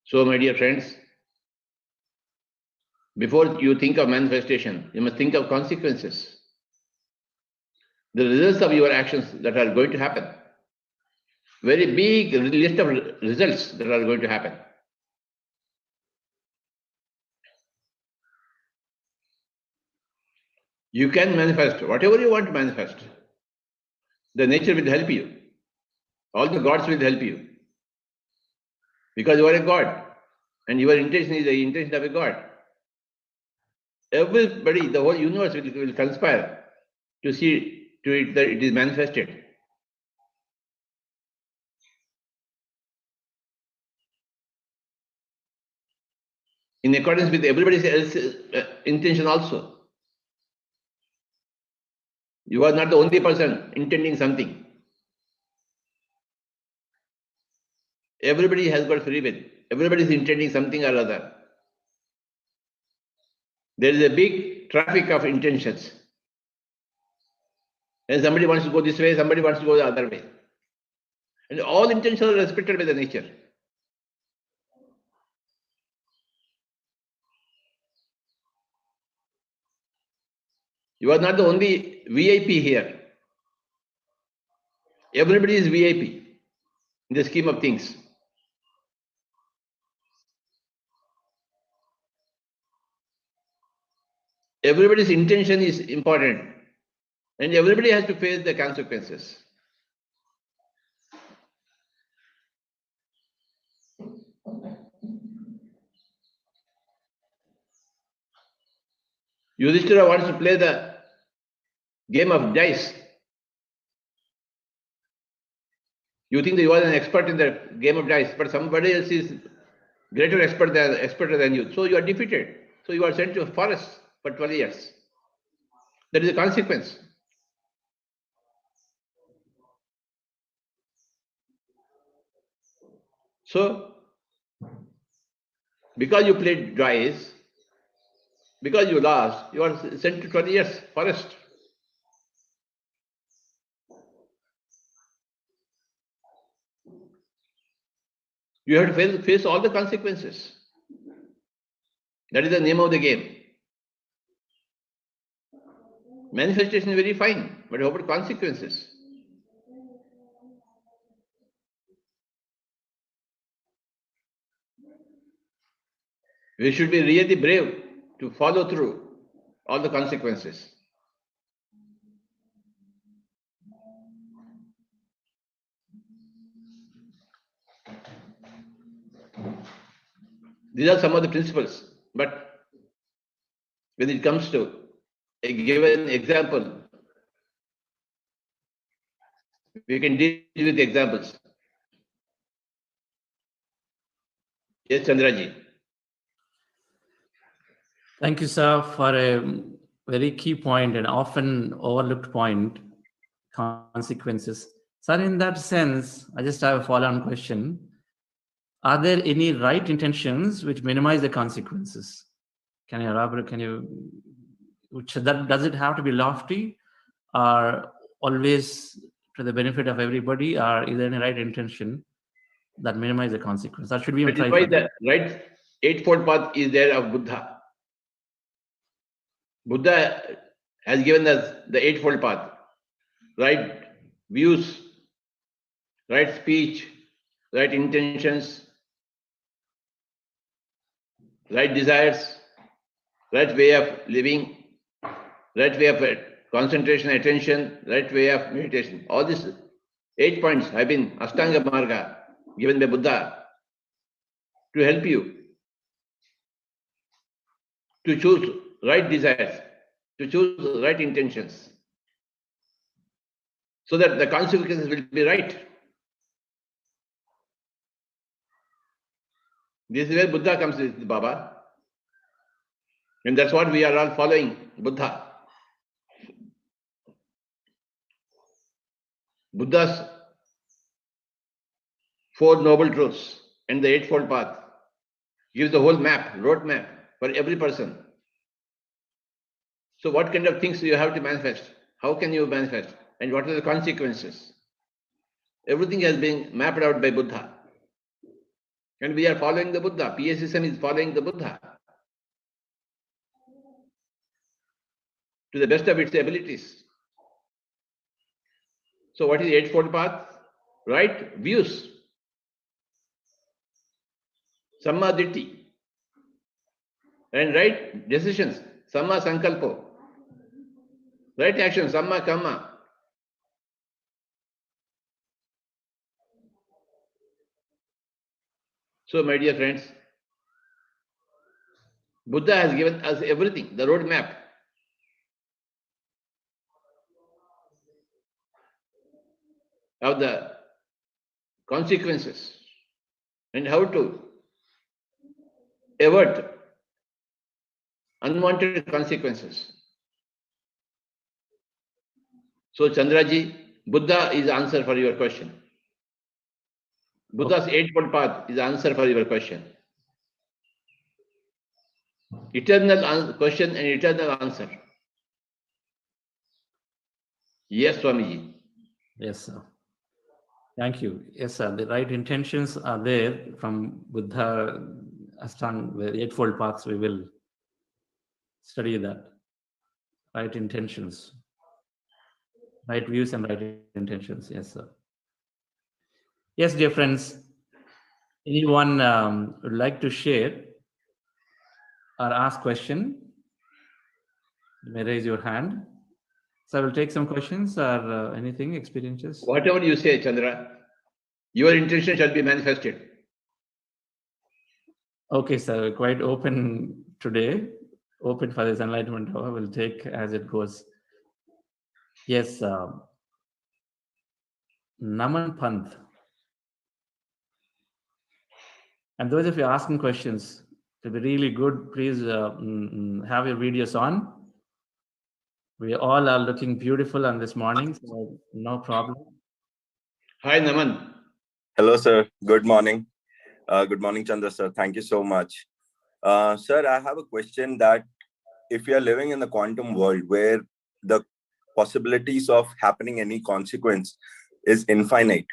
G: So, my dear friends, before you think of manifestation, you must think of consequences. The results of your actions that are going to happen. Very big list of results that are going to happen. You can manifest whatever you want to manifest. The nature will help you. All the gods will help you. Because you are a god. And your intention is the intention of a god. Everybody, the whole universe will conspire to see to it that it is manifested. In accordance with everybody else's intention also. You are not the only person intending something. Everybody has got free will. Everybody is intending something or other. There is a big traffic of intentions. And somebody wants to go this way, somebody wants to go the other way. And all intentions are respected by the nature. You are not the only VIP here. Everybody is VIP in the scheme of things. Everybody's intention is important. And everybody has to face the consequences. Yudhishthira wants to play the game of dice. You think that you are an expert in the game of dice, but somebody else is greater expert than you. So you are defeated. So you are sent to a forest for 12 years. That is a consequence. So, because you played dice, because you lost, you are sent to 20 years forest. You have to face all the consequences. That is the name of the game. Manifestation is very fine, but how about consequences? We should be really brave to follow through all the consequences. These are some of the principles, but when it comes to a given example, we can deal with examples. Yes, Chandraji.
B: Thank you, sir, for a very key point and often overlooked point, consequences. Sir, in that sense, I just have a follow-on question. Are there any right intentions which minimize the consequences? Can you elaborate? Does it have to be lofty or always to the benefit of everybody, or is there any right intention that minimize the consequence? That should be
G: That is why the right eightfold path is there of Buddha. Buddha has given us the eightfold path. Right views, right speech, right intentions, right desires, right way of living, right way of concentration, attention, right way of meditation. All these 8 points have been Ashtanga Marga given by Buddha to help you to choose right desires, to choose right intentions, so that the consequences will be right. This is where Buddha comes with Baba. And that's what we are all following, Buddha. Buddha's 4 noble truths and the Eightfold Path gives the whole map, road map for every person. So what kind of things you have to manifest? How can you manifest? And what are the consequences? Everything has been mapped out by Buddha. And we are following the Buddha. PSSM is following the Buddha to the best of its abilities. So what is the Eightfold Path? Right views. Samma Ditti. And right decisions. Samma Sankalpo. Right action. Samma Kamma. So my dear friends, Buddha has given us everything, the road map. Of the consequences and how to avert unwanted consequences. So Chandraji, Buddha is the answer for your question. Buddha's Eightfold Path is the answer for your question. Eternal question and eternal answer. Yes, Swamiji.
B: Yes, sir. Thank you. Yes, sir. The right intentions are there from Buddha Ashtanga, the Eightfold Paths. We will study that. Right intentions, right views, and right intentions. Yes, sir. Yes, dear friends. Anyone would like to share or ask question? You may raise your hand. So I will take some questions or anything, experiences.
G: Whatever you say, Chandra, your intention shall be manifested.
B: Okay, sir. Quite open today. Open for this enlightenment hour. We'll take as it goes. Yes. Naman Panth. And those of you asking questions, to be really good, please have your videos on. We all are looking beautiful on this morning, so no problem.
G: Hi, Naman.
H: Hello, sir. Good morning. Good morning, Chandra, sir. Thank you so much. Sir, I have a question that if you are living in the quantum world where the possibilities of happening any consequence is infinite,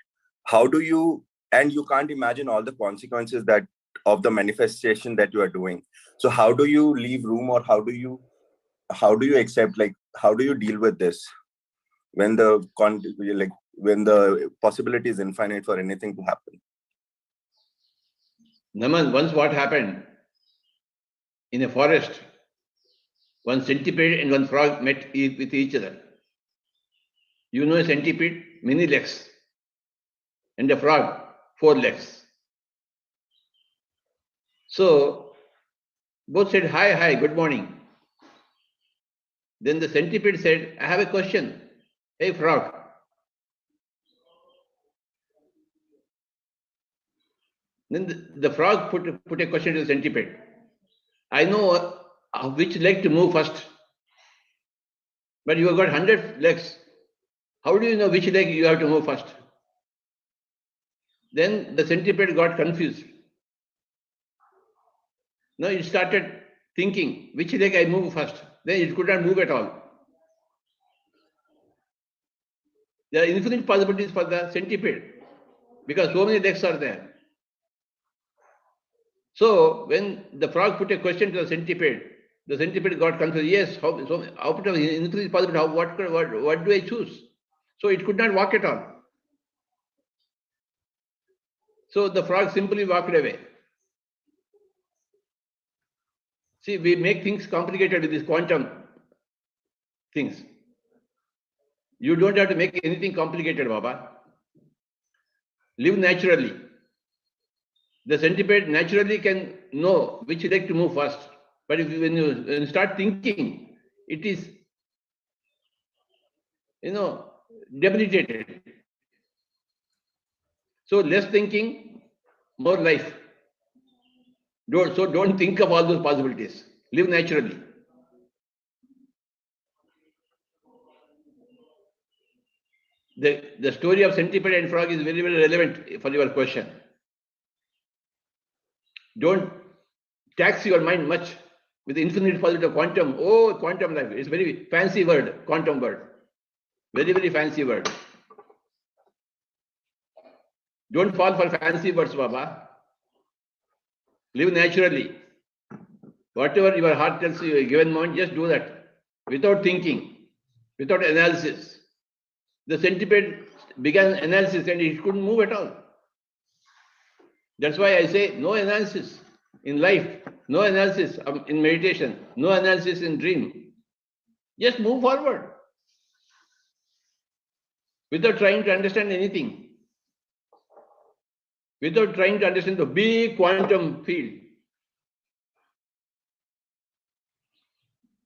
H: how do you, and you can't imagine all the consequences that of the manifestation that you are doing. So how do you leave room, or how do you accept, like, how do you deal with this when the when the possibility is infinite for anything to happen?
G: Naman, once what happened in a forest, one centipede and one frog met with each other. You know a centipede, many legs, and a frog, 4 legs. So both said, hi, hi, good morning. Then the centipede said, I have a question. Hey, frog. Then the frog put a question to the centipede. I know which leg to move first, but you have got 100 legs. How do you know which leg you have to move first? Then the centipede got confused. Now it started thinking, which leg I move first? Then it could not move at all. There are infinite possibilities for the centipede because so many legs are there. So when the frog put a question to the centipede got confused. Yes, how out of infinite possibility, what do I choose? So it could not walk at all. So the frog simply walked away. See, we make things complicated with these quantum things. You don't have to make anything complicated, Baba. Live naturally. The centipede naturally can know which leg to move first. But when you start thinking, it is, debilitated. So less thinking, more life. Don't think of all those possibilities. Live naturally. The story of centipede and frog is very, very relevant for your question. Don't tax your mind much with infinite possibility of quantum. Oh, quantum life. It's a very fancy word, quantum word. Very, very fancy word. Don't fall for fancy words, Baba. Live naturally. Whatever your heart tells you, a given moment, just do that. Without thinking, without analysis. The centipede began analysis and it couldn't move at all. That's why I say no analysis in life, no analysis in meditation, no analysis in dream. Just move forward without trying to understand anything, without trying to understand the big quantum field.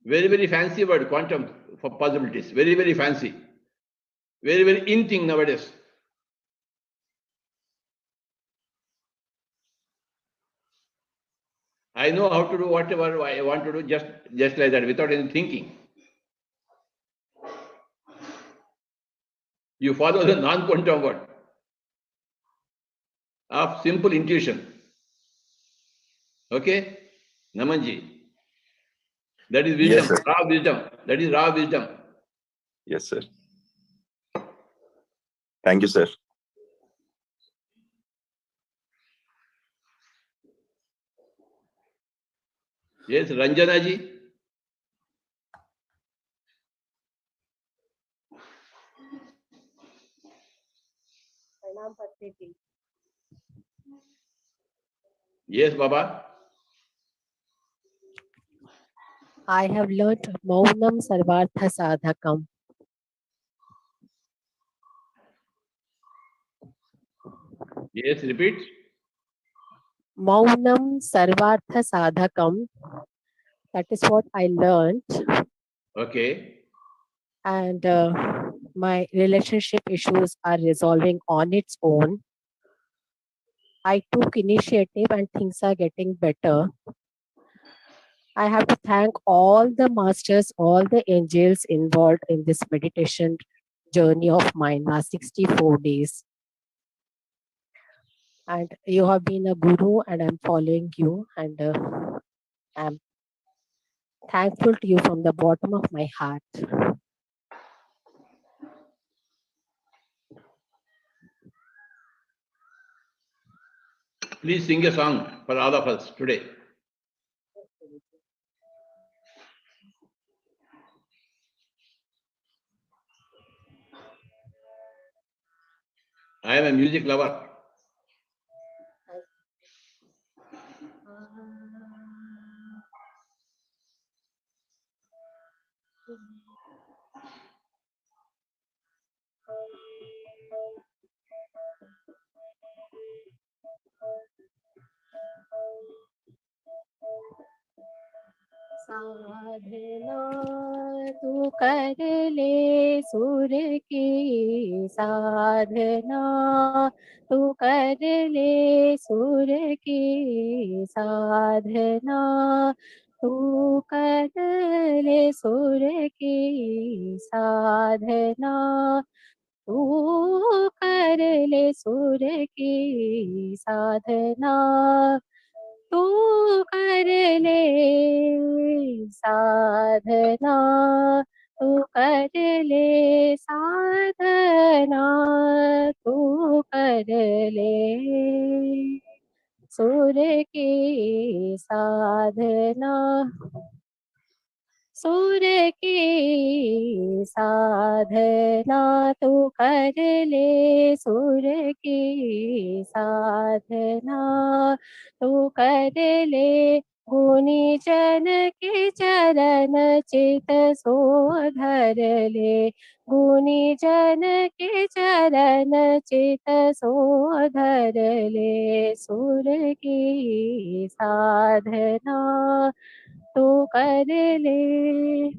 G: Very, very fancy word, quantum for possibilities. Very, very fancy. Very, very in thing nowadays. I know how to do whatever I want to do just like that, without any thinking. You follow the non-quantum word of simple intuition. Okay? Namanji. That is wisdom,
H: Yes, sir.
G: raw wisdom. That is raw wisdom.
H: Yes, sir. Thank you, sir.
G: Yes, Ranjana ji. Yes, Baba.
I: I have learnt Maunam Sarvartha Sadhakam.
G: Yes, repeat.
I: Maunam Sarvartha Sadhakam. That is what I learned.
G: Okay.
I: And my relationship issues are resolving on its own. I took initiative and things are getting better. I have to thank all the masters, all the angels involved in this meditation journey of mine last 64 days. And you have been a guru and I'm following you and I'm thankful to you from the bottom of my heart.
G: Please sing a song for all of us today. I am a music lover.
I: साधना तू कर ले सुर की साधना तू कर ले सुर की साधना तू कर ले सुर की साधना तू कर ले सुर की साधना तू कर ले साधना तू कर ले साधना तू कर ले सुर की साधना सुर की साधना तू कर ले सुर की साधना तू कर ले गुनी जन के चरण चित सोधर ले गुनी जन के चरण चित सोधर ले सुर की साधना तू कर ले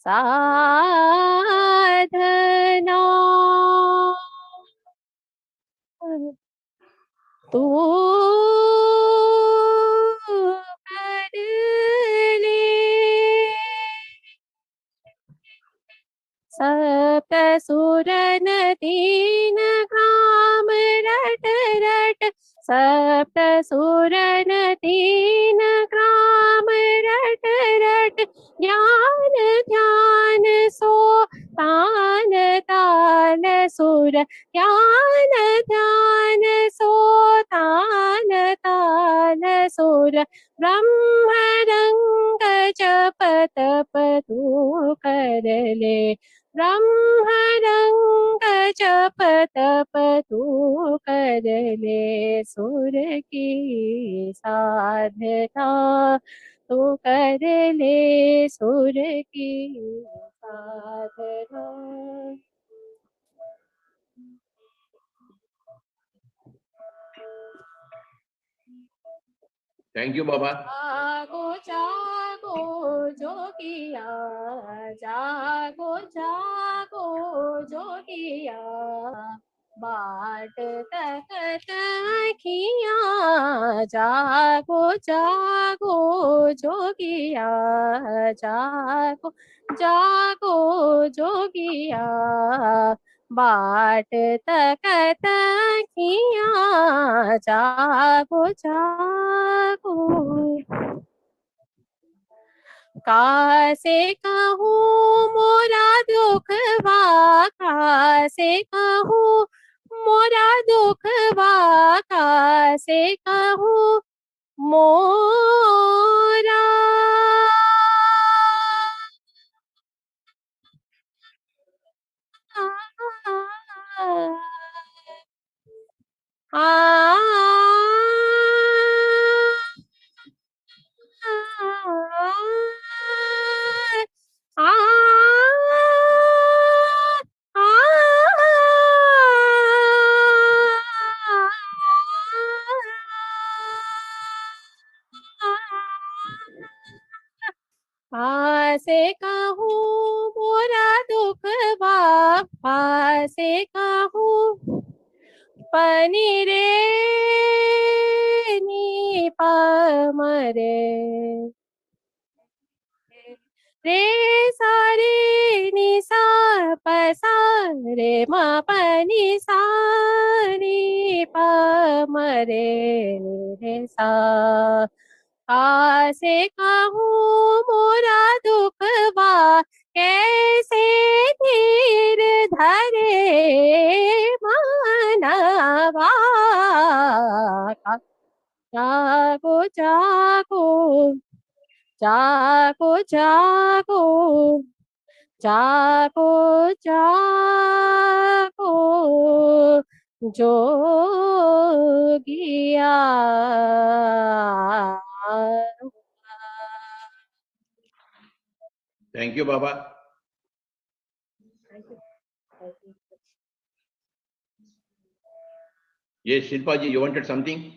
I: साधना तू कर सप्तसुर दीन ग्राम रट रट सप्तसुर दीन ग्राम रट रट ज्ञान ध्यान सो तान ताल सुर ज्ञान ध्यान सो तान ताल सुर ब्रह्म रंग जप तप तू कर ले ब्रह्म रंग जप तप तू कर ले सुर की साधना तू कर ले सुर की साधना।
G: Thank you, Baba.
I: जागो जागो जोगिया जागो जागो जोगिया बाट तकत अखियाँ जागो जागो जोगिया जागो जागो जोगिया बाट तकत अखियाँ जागो जागो। कासे कहूँ मोरा दुखवा कासे कहूँ मोरा दुखवा कासे कहूँ मोरा पासे कहूँ मोरा दुखवा पासे कहूँ पनी रे नी पमरे रे सारे नि सा प सा रे म प नि सा नी प म रे सा आसे कहूँ मोरा दुखवा कैसे धीर धरे मानवा जागो जागो जागो जागो जागो जागो जोगिया।
G: Thank you, Baba. Yes, Shilpa ji, you wanted something?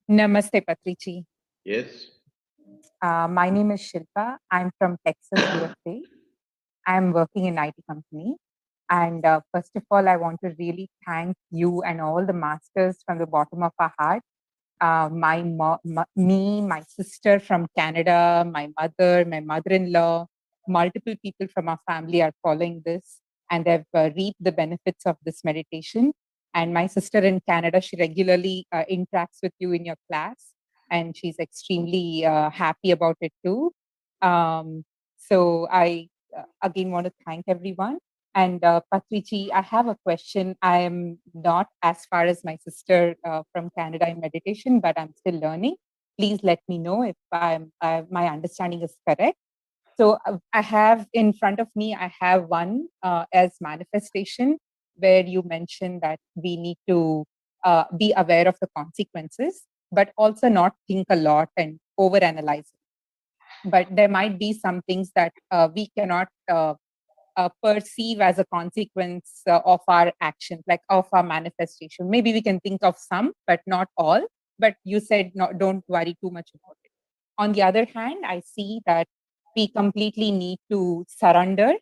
F: Namaste, Patriji.
G: Yes.
F: My name is Shilpa. I'm from Texas, USA. I'm working in IT company. And first of all, I want to really thank you and all the masters from the bottom of our heart. My sister from Canada, my mother, my mother-in-law, multiple people from our family are following this, and they've reaped the benefits of this meditation. And my sister in Canada, she regularly interacts with you in your class, and she's extremely happy about it too. So I again want to thank everyone. And Patriji, I have a question. I am not as far as my sister from Canada in meditation, but I'm still learning. Please let me know if my understanding is correct. So I have in front of me, I have one as manifestation, where you mentioned that we need to be aware of the consequences, but also not think a lot and overanalyze it. But there might be some things that we cannot perceive as a consequence of our actions, like of our manifestation. Maybe we can think of some, but not all. But you said don't worry too much about it. On the other hand, I see that we completely need to surrender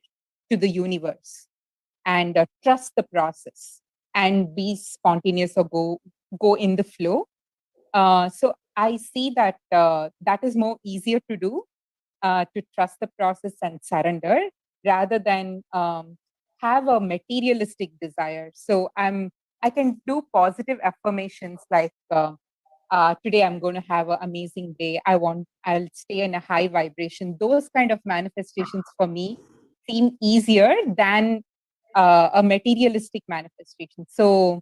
F: to the universe and trust the process and be spontaneous or go in the flow. So I see that that is more easier to do, to trust the process and surrender rather than have a materialistic desire. So I can do positive affirmations like today I'm going to have an amazing day. I'll stay in a high vibration. Those kind of manifestations for me seem easier than a materialistic manifestation. So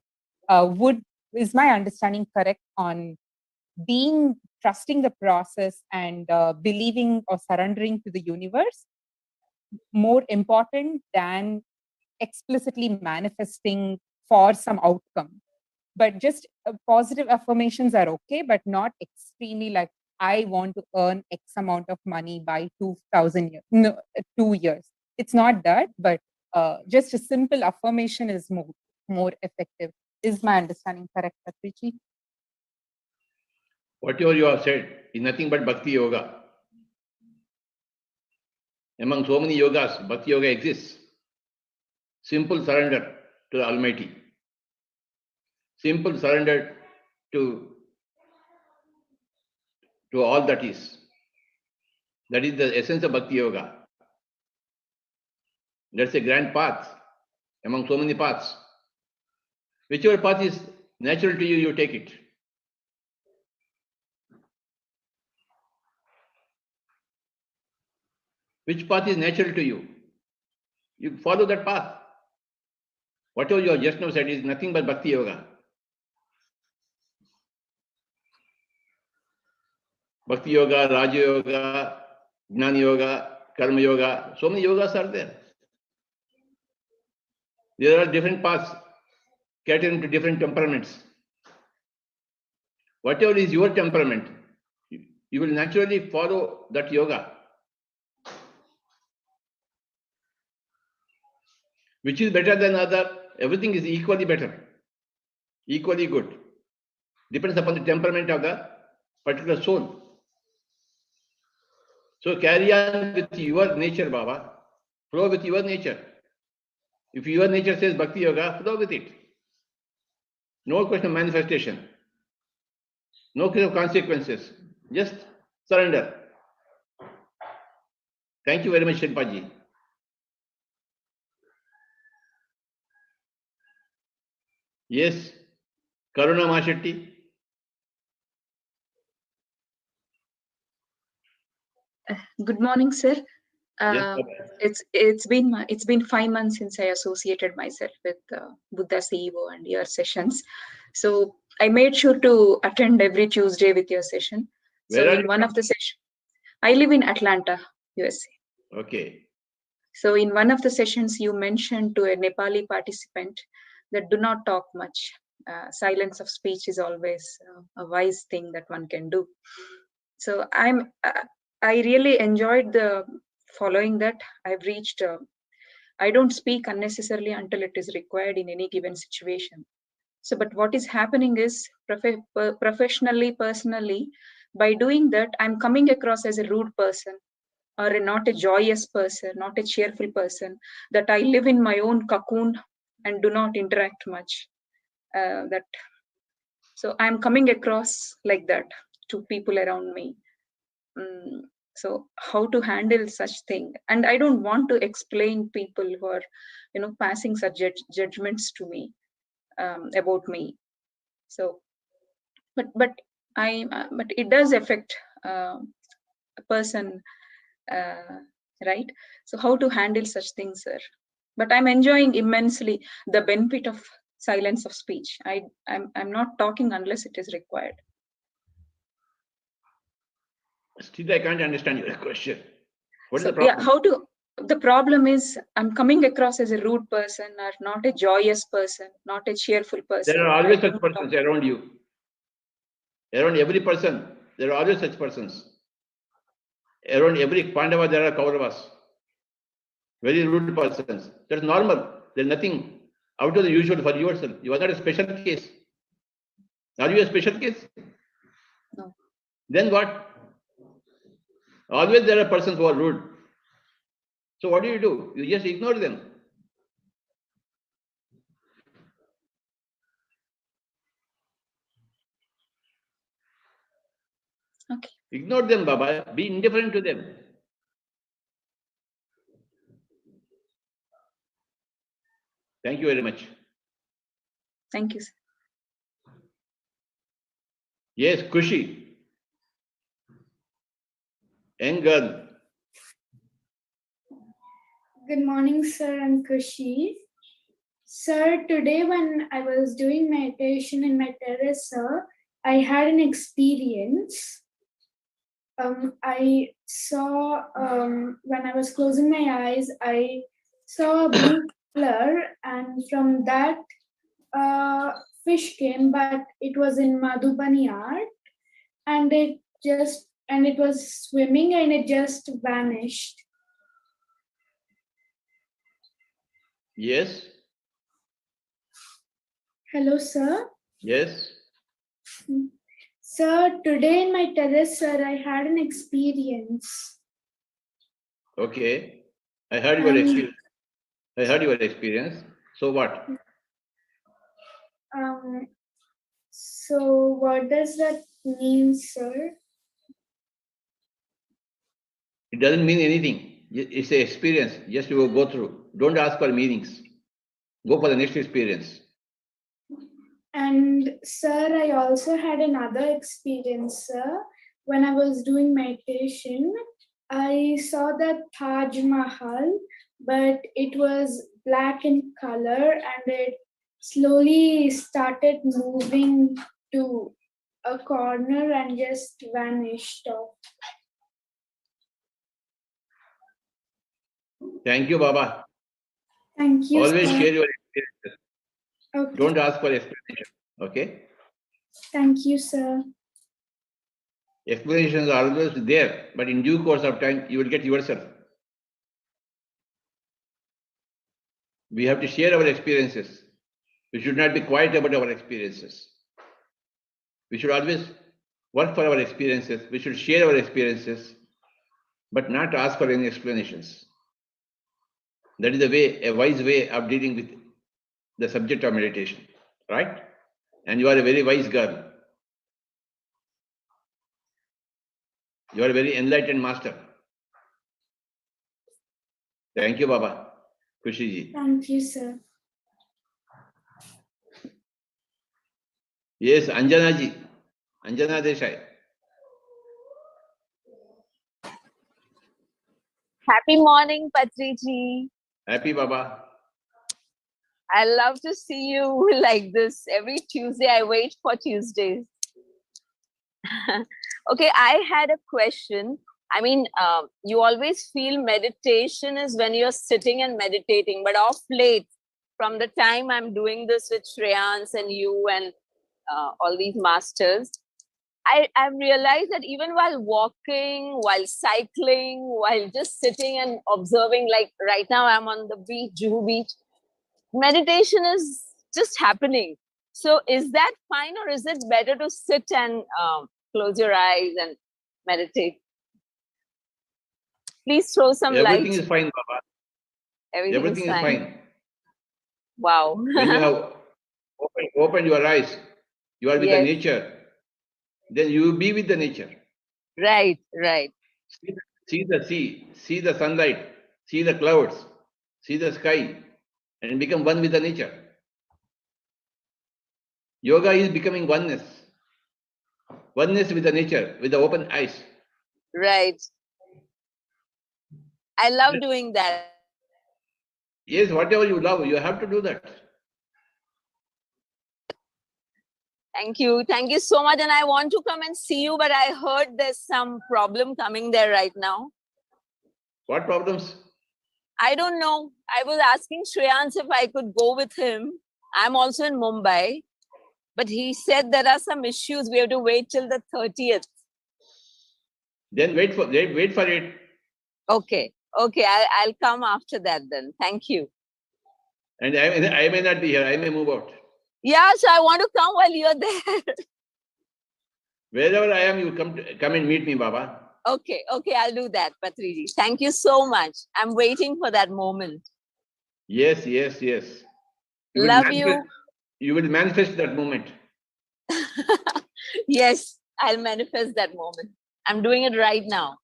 F: is my understanding correct on trusting the process and believing or surrendering to the universe more important than explicitly manifesting for some outcome? But just positive affirmations are okay, but not extremely like I want to earn X amount of money by 2000 years, no, 2 years. It's not that, but just a simple affirmation is more effective. Is my understanding correct, Patriji?
G: Whatever you have said is nothing but Bhakti Yoga. Among so many yogas, Bhakti Yoga exists. Simple surrender to the Almighty. Simple surrender to all that is. That is the essence of Bhakti Yoga. That's a grand path among so many paths. Whichever path is natural to you, you take it. Which path is natural to you? You follow that path. Whatever you have just now said is nothing but Bhakti Yoga. Bhakti Yoga, Raja Yoga, Jnana Yoga, Karma Yoga, so many yogas are there. There are different paths catering to different temperaments. Whatever is your temperament, you will naturally follow that yoga. Which is better than other? Everything is equally better, equally good. Depends upon the temperament of the particular soul. So carry on with your nature, Baba. Flow with your nature. If your nature says Bhakti Yoga, flow with it. No question of manifestation. No question of consequences. Just surrender. Thank you very much, Shilpaji. Yes, Karuna Mashetti.
J: Good morning, sir.
G: Yes,
J: It's been 5 months since I associated myself with Buddha CEO and your sessions. So I made sure to attend every Tuesday with your session.
G: Where
J: So
G: are
J: in
G: you
J: one
G: from?
J: of the sessions, I live in Atlanta, USA.
G: Okay.
J: So in one of the sessions, you mentioned to a Nepali participant that do not talk much. Silence of speech is always a wise thing that one can do. So I really enjoyed the following that. I've reached. I don't speak unnecessarily until it is required in any given situation. So, but what is happening is professionally, personally, by doing that, I'm coming across as a rude person or not a joyous person, not a cheerful person, that I live in my own cocoon and do not interact much. So I'm coming across like that to people around me. So how to handle such thing? And I don't want to explain people who are, passing such judgments to me about me. So, but it does affect a person, right? So how to handle such things, sir? But I'm enjoying immensely the benefit of silence of speech. I'm not talking unless it is required.
G: Still, I can't understand your question. What is
J: So,
G: the problem?
J: the problem is I'm coming across as a rude person or not a joyous person, not a cheerful person.
G: There are
J: I
G: always such
J: don't
G: persons
J: talk.
G: around you. Around every person, there are always such persons. Around every Pandava, there are Kauravas. Very rude persons. That's normal. There's nothing out of the usual for yourself. You are not a special case. Are you a special case?
J: No.
G: Then what? Always there are persons who are rude. So what do? You just ignore them.
J: Okay.
G: Ignore them, Baba. Be indifferent to them. Thank you very much.
J: Thank you, sir.
G: Yes, Kushi. Young girl.
K: Good morning, sir. I'm Kushi. Sir, today when I was doing meditation in my terrace, sir, I had an experience. I saw, when I was closing my eyes, I saw a blue color, and from that, fish came, but it was in Madhubani art, and it was swimming, and it just vanished.
G: Yes.
K: Hello, sir.
G: Yes.
K: Sir, today in my terrace, sir, I had an experience.
G: Okay. I heard your experience. I heard your experience. So what?
K: So what does that mean, sir?
G: It doesn't mean anything. It's an experience. Just you go through. Don't ask for meanings. Go for the next experience.
K: And sir, I also had another experience, sir. When I was doing meditation, I saw that Taj Mahal, but it was black in color, and it slowly started moving to a corner and just vanished off.
G: Thank you, Baba.
K: Thank you,
G: Always
K: sir.
G: share your experiences.
K: Okay.
G: Don't ask for explanation. Okay?
K: Thank you, sir.
G: Explanations are always there, but in due course of time, you will get yourself. We have to share our experiences. We should not be quiet about our experiences. We should always work for our experiences. We should share our experiences, but not ask for any explanations. That is the way, a wise way of dealing with the subject of meditation, right? And you are a very wise girl. You are a very enlightened master. Thank you, Baba. Kushiji.
K: Thank you, sir.
G: Yes, Anjana ji. Anjana Desai.
L: Happy morning, Patriji.
G: Happy Baba.
L: I love to see you like this. Every Tuesday, I wait for Tuesdays. Okay, I had a question. I mean, you always feel meditation is when you're sitting and meditating, but off late, from the time I'm doing this with Shreyans and you and all these masters, I've realized that even while walking, while cycling, while just sitting and observing, like right now I'm on the beach, Juhu Beach, meditation is just happening. So is that fine, or is it better to sit and close your eyes and meditate? Please throw some light.
G: Everything is fine, Baba. Everything is fine.
L: Wow.
G: When you have opened your eyes, you are with the nature. Then you will be with the nature.
L: Right, right.
G: See the sea, see the sunlight, see the clouds, see the sky, and become one with the nature. Yoga is becoming oneness. Oneness with the nature, with the open eyes.
L: Right. I love doing that.
G: Yes, whatever you love, you have to do that.
L: Thank you. Thank you so much. And I want to come and see you, but I heard there's some problem coming there right now.
G: What problems?
L: I don't know. I was asking Shreyans if I could go with him. I'm also in Mumbai. But he said there are some issues. We have to wait till the 30th.
G: Then wait for it.
L: Okay. Okay. I'll come after that then. Thank you.
G: And I may not be here. I may move out.
L: Yeah, so I want to come while you're there.
G: Wherever I am, you come and meet me, Baba.
L: Okay, okay, I'll do that, Patriji. Thank you so much. I'm waiting for that moment.
G: Yes, yes, yes.
L: Love you.
G: You will manifest that moment.
L: Yes, I'll manifest that moment. I'm doing it right now.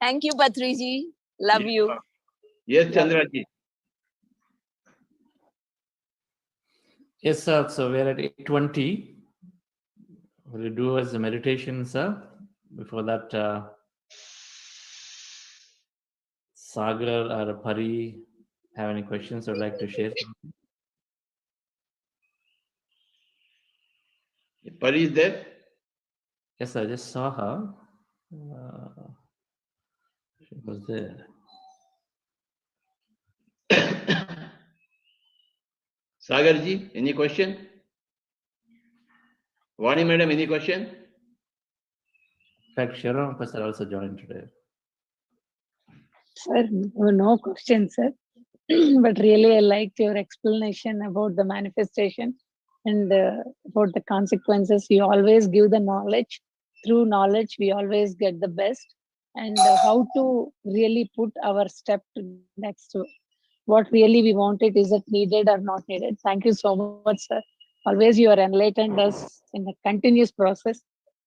L: Thank you, Patriji. Love you.
G: Yes, Chandraji.
B: Yes, sir. So we're at 8:20. Will you do as a meditation, sir? Before that, Sagar or Pari have any questions or would like to share something?
G: Pari is there?
B: Yes, I just saw her. She was there.
G: Sagarji, any question? Vani madam, any question?
B: In fact, Sharon Pastor also joined today.
M: Sir, no question, sir. But really, I liked your explanation about the manifestation and about the consequences. You always give the knowledge. Through knowledge, we always get the best. And how to really put our step to next to what really we wanted, is it needed or not needed. Thank you so much, sir. Always you are enlightened us in a continuous process.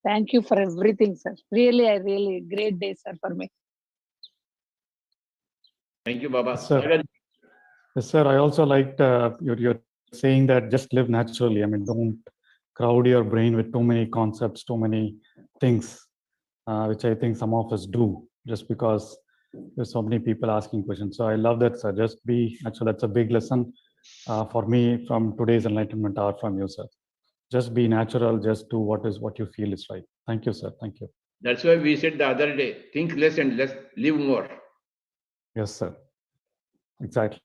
M: Thank you for everything, sir. Really, great day, sir, for me.
G: Thank you, Baba.
N: Yes, sir. Yes, sir. I also liked you're saying that just live naturally. I mean, don't crowd your brain with too many concepts, too many things, which I think some of us do just because there's so many people asking questions. So I love that, sir. Just be actually, that's a big lesson for me from today's enlightenment hour from you, sir. Just be natural. Just do what you feel is right. Thank you, sir. Thank you.
G: That's why we said the other day, think less and less, live more.
N: Yes, sir. Exactly.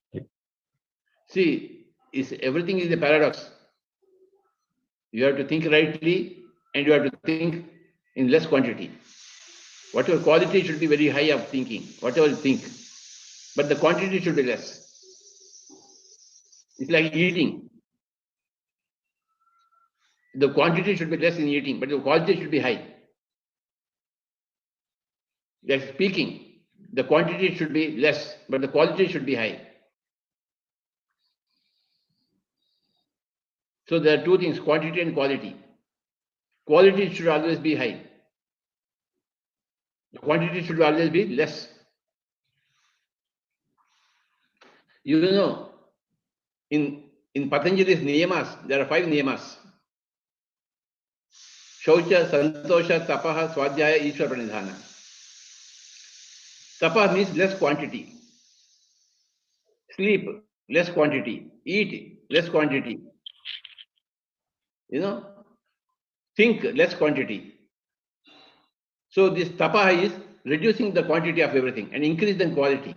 G: See, everything is a paradox. You have to think rightly and you have to think in less quantity. Whatever quality should be very high of thinking, whatever you think, but the quantity should be less. It's like eating. The quantity should be less in eating, but the quality should be high. Like speaking, the quantity should be less, but the quality should be high. So there are two things, quantity and quality. Quality should always be high. The quantity should always be less. You know, in Patanjali's niyamas, there are 5 niyamas. Shaucha, Santosha, Tapaha, Swadhyaya, Ishwar Pranidhana. Tapaha means less quantity. Sleep, less quantity. Eat, less quantity. You know, think, less quantity. So this tapaha is reducing the quantity of everything and increase the quality.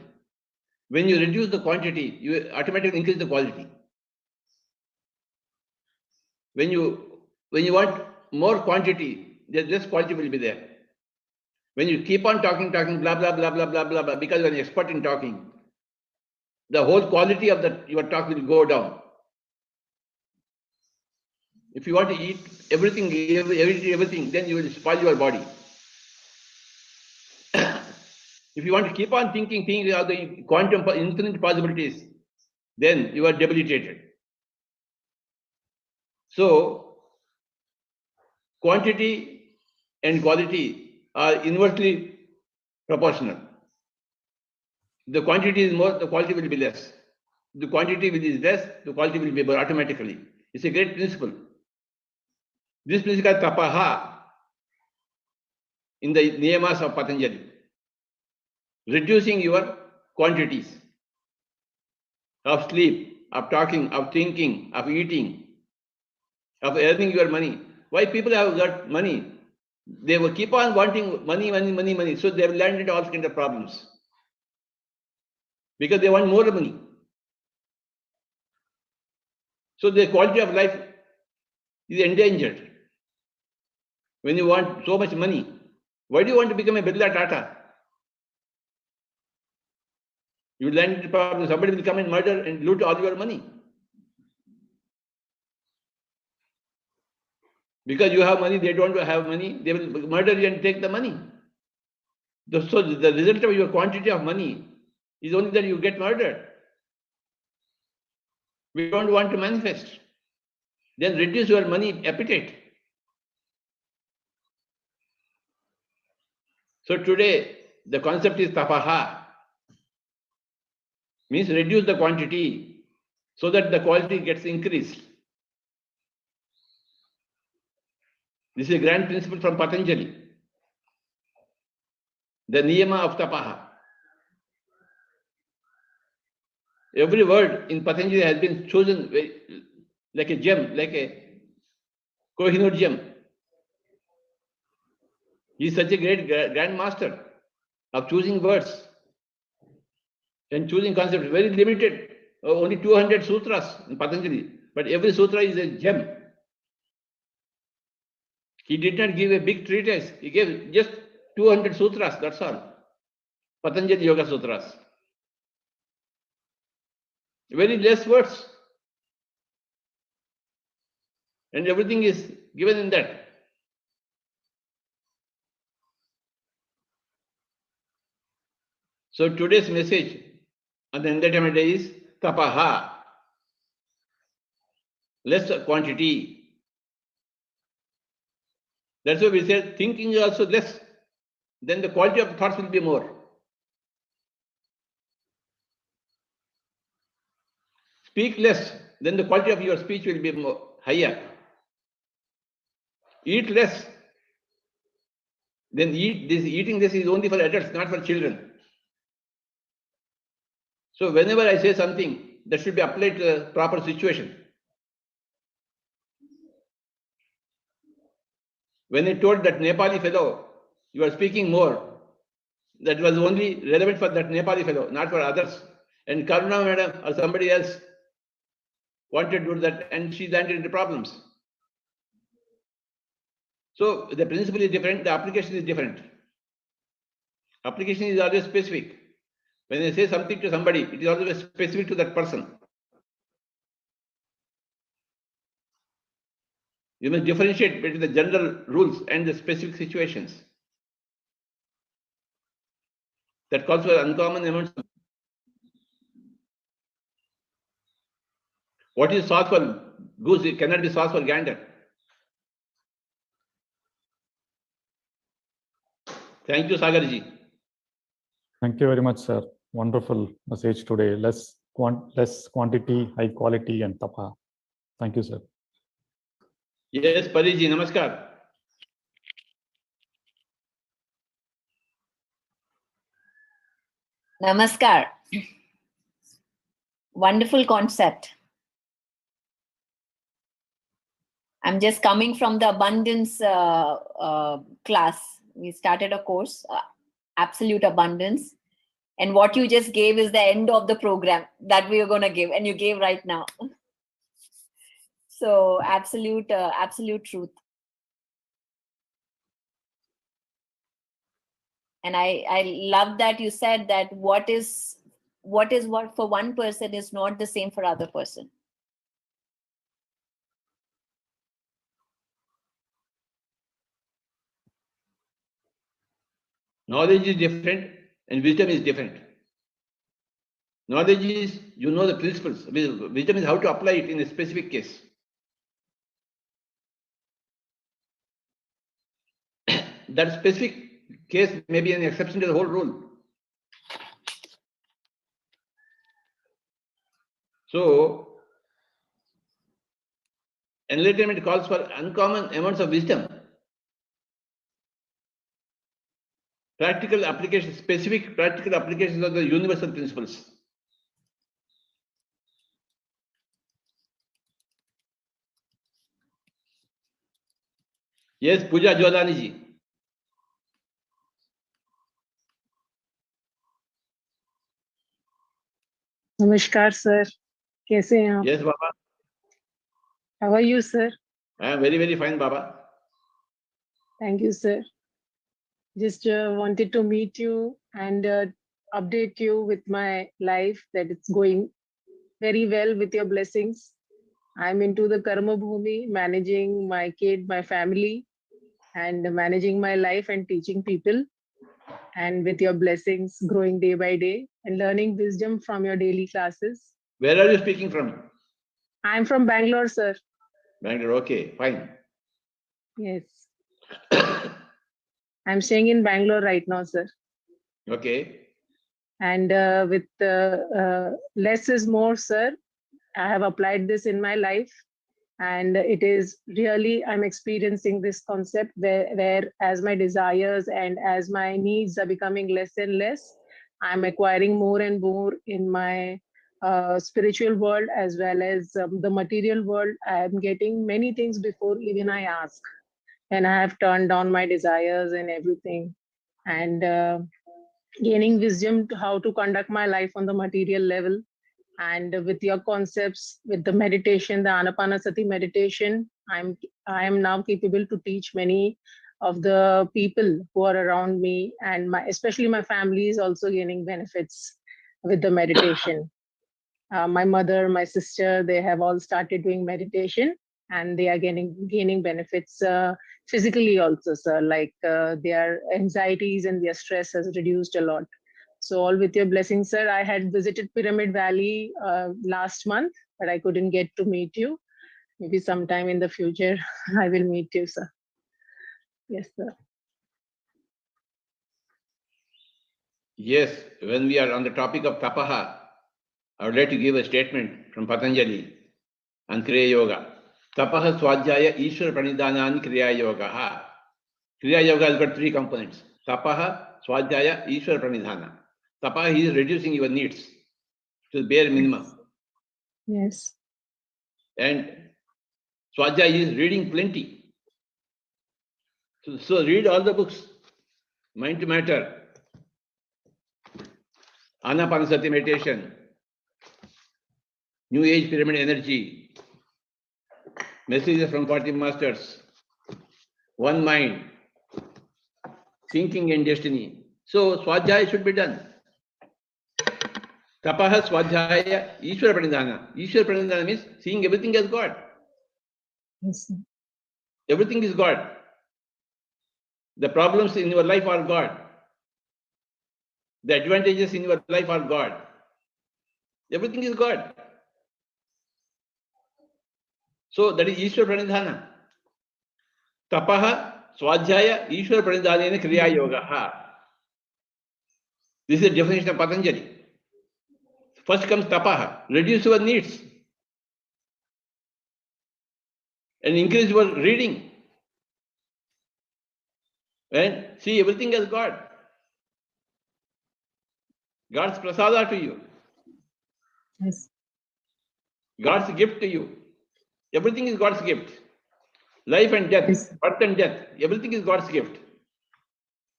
G: When you reduce the quantity, you automatically increase the quality. When you want more quantity, less quality will be there. When you keep on talking, blah, blah, blah, blah, blah, blah, blah, because you're an expert in talking, the whole quality of your talk will go down. If you want to eat everything, then you will spoil your body. If you want to keep on thinking of the quantum infinite possibilities, then you are debilitated. So, quantity and quality are inversely proportional. The quantity is more, the quality will be less. The quantity is less, the quality will be more automatically. It's a great principle. This principle is tapaha in the niyamas of Patanjali. Reducing your quantities of sleep, of talking, of thinking, of eating, of earning your money. Why people have got money? They will keep on wanting money. So they have landed all kinds of problems. Because they want more money. So the quality of life is endangered. When you want so much money, why do you want to become a Birla Tata? You land into problem. Somebody will come and murder and loot all your money. Because you have money, they don't have money, they will murder you and take the money. So the result of your quantity of money is only that you get murdered. We don't want to manifest. Then reduce your money appetite. So today, the concept is tapaha, means reduce the quantity so that the quality gets increased. This is a grand principle from Patanjali, the niyama of tapaha. Every word in Patanjali has been chosen like a gem, like a Kohinoor gem. He is such a great grand master of choosing words and choosing concepts. Very limited, only 200 sutras in Patanjali, but every sutra is a gem. He did not give a big treatise. He gave just 200 sutras, that's all. Patanjali Yoga Sutras. Very less words. And everything is given in that. So today's message on the Enlightenment Day is tapaha. Less quantity. That's why we say thinking is also less. Then the quality of thoughts will be more. Speak less, then the quality of your speech will be more higher. Eat less, then eating this is only for adults, not for children. So whenever I say something, that should be applied to the proper situation. When I told that Nepali fellow, you are speaking more, that was only relevant for that Nepali fellow, not for others. And Karuna madam or somebody else wanted to do that, and she landed into problems. So the principle is different, the application is different. Application is always specific. When I say something to somebody, it is always specific to that person. You must differentiate between the general rules and the specific situations. That calls for uncommon amounts. What is sauce for goose? It cannot be sauce for gander. Thank you, Sagarji.
N: Thank you very much, sir. Wonderful message today. Less quantity, high quality, and tapa. Thank you, sir.
G: Yes, Pariji, namaskar.
O: Namaskar. Wonderful concept. I'm just coming from the abundance class. We started a course, Absolute Abundance. And what you just gave is the end of the program that we are going to give. And you gave right now. So absolute truth. And I love that you said that what is what for one person is not the same for other person.
G: Knowledge is different and wisdom is different. Knowledge is, you know the principles. Wisdom is how to apply it in a specific case. That specific case may be an exception to the whole rule. So, enlightenment calls for uncommon amounts of wisdom. Practical applications, specific practical applications of the universal principles. Yes, Pooja Jodani ji.
M: Namaskar, sir. कैसे हैं आप?
G: Yes, Baba.
M: How are you, sir?
G: I am very, very fine, Baba.
M: Thank you, sir. Just wanted to meet you and update you with my life that it's going very well with your blessings. I'm into the Karma Bhumi, managing my kid, my family, and managing my life and teaching people. And with your blessings, growing day by day and learning wisdom from your daily classes.
G: Where are you speaking from?
M: I'm from Bangalore, sir.
G: Bangalore, okay, fine.
M: Yes.
P: I'm staying in Bangalore right now, sir.
G: Okay.
P: And with less is more, sir. I have applied this in my life, and it is really, I'm experiencing this concept where as my desires and as my needs are becoming less and less, I'm acquiring more and more in my spiritual world as well as the material world. I am getting many things before even I ask, and I have turned down my desires and everything, and gaining wisdom to how to conduct my life on the material level. And with your concepts, with the meditation, the Anapanasati meditation, I am now capable to teach many of the people who are around me, and especially my family is also gaining benefits with the meditation. My mother, my sister, they have all started doing meditation, and they are gaining benefits physically also, sir. Like their anxieties and their stress has reduced a lot. So all with your blessing, sir. I had visited Pyramid Valley last month, but I couldn't get to meet you. Maybe sometime in the future, I will meet you, sir. Yes, sir.
G: Yes, when we are on the topic of tapaha, I would like to give a statement from Patanjali on Kriya Yoga. Tapaha Swadhyaya Ishwara Pranidhanani Kriya Yoga. Kriya Yoga has got three components. Tapaha, Swadhyaya, Ishwara Pranidhana. Tapaha is reducing your needs to the bare minimum.
P: Yes.
G: And Swadhyaya is reading plenty. So read all the books. Mind to Matter, Anapanasati meditation, New Age Pyramid Energy, Messages from 40 Masters, One Mind, Thinking and Destiny. So Swadhyaya should be done. Tapaha Swadhyaya Ishwara Pranidhana. Ishwara Pranidhana means seeing everything as God.
P: Yes.
G: Everything is God. The problems in your life are God. The advantages in your life are God. Everything is God. So that is Ishwara Pranidhana. Tapaha Swadhyaya Ishwara Pranidhanena Kriya Yoga. This is the definition of Patanjali. First comes tapaha, reduce your needs and increase your reading and see everything as God. God's prasada to you.
P: Yes.
G: God's gift to you. Everything is God's gift. Life and death, yes. Birth and death, everything is God's gift.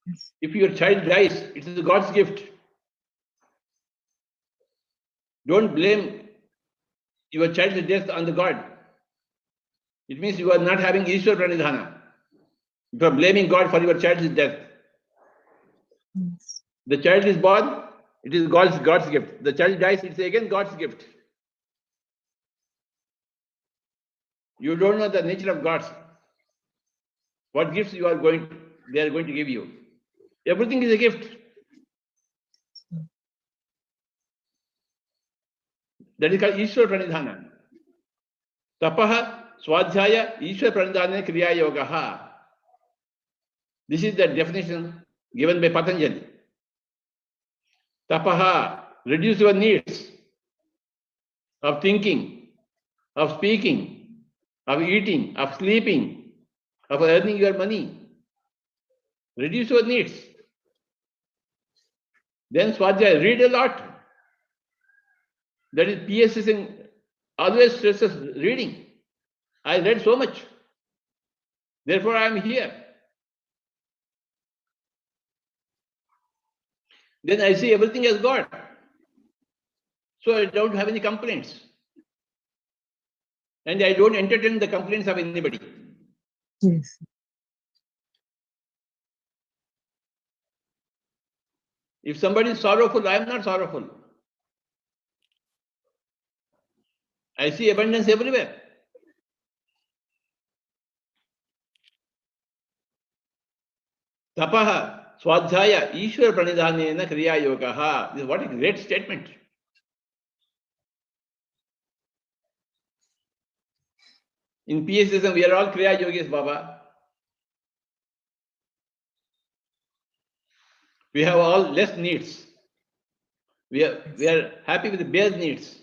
G: Yes. If your child dies, it is God's gift. Don't blame your child's death on the God. It means you are not having Ishwar Pranidhana. You are blaming God for your child's death. Yes. The child is born, it is God's gift. The child dies, it's again God's gift. You don't know the nature of God. What gifts they are going to give you. Everything is a gift. That is called Ishwar Pranidhana. Tapaha Swadhyaya Ishwar Pranidhana Kriya Yoga. This is the definition given by Patanjali. Tapaha, reduce your needs of thinking, of speaking, of eating, of sleeping, of earning your money. Reduce your needs. Then Swadhyaya, read a lot. That is PSSM always stresses reading. I read so much. Therefore, I am here. Then I see everything as God. So I don't have any complaints. And I don't entertain the complaints of anybody.
P: Yes.
G: If somebody is sorrowful, I am not sorrowful. I see abundance everywhere. Tapaha, Swadhyaya, Ishwara Pranidhanena Kriya Yoga. This is what a great statement. In PSSM, we are all Kriya Yogis, Baba. We have all less needs. We are happy with the bare needs.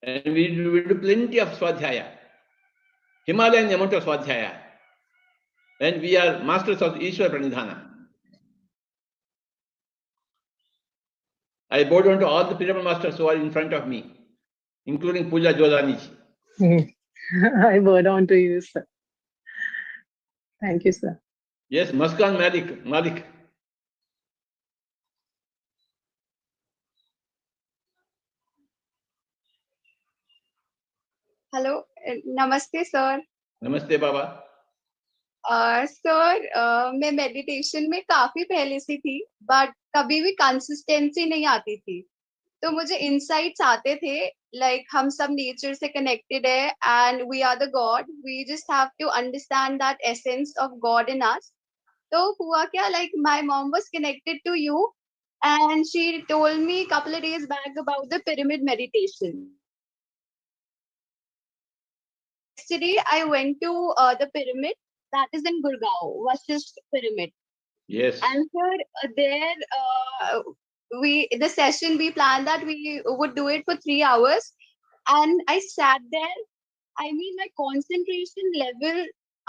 G: And we do plenty of Swadhyaya, Himalayan amount of Swadhyaya. And we are masters of Ishwar Pranidhana. I bow down to all the pyramid masters who are in front of me, including Pooja Jolani ji.
P: I bow down to you, sir. Thank you, sir.
G: Yes, Muskan Malik.
Q: Hello नमस्ते sir
G: नमस्ते बाबा
Q: sir मैं meditation में काफी पहले से थी but कभी भी कंसिस्टेंसी नहीं आती थी तो मुझे इनसाइट्स आते थे लाइक हम सब नेचर से कनेक्टेड है and we are the god we just have to understand that essence of god in us तो हुआ क्या like my mom was connected to you and she told me couple of days back about the pyramid meditation yesterday I went to the pyramid that is in Gurgaon, Vasisht Pyramid.
G: Yes.
Q: And for there, the session we planned that we would do it for 3 hours, and I sat there. I mean, my concentration level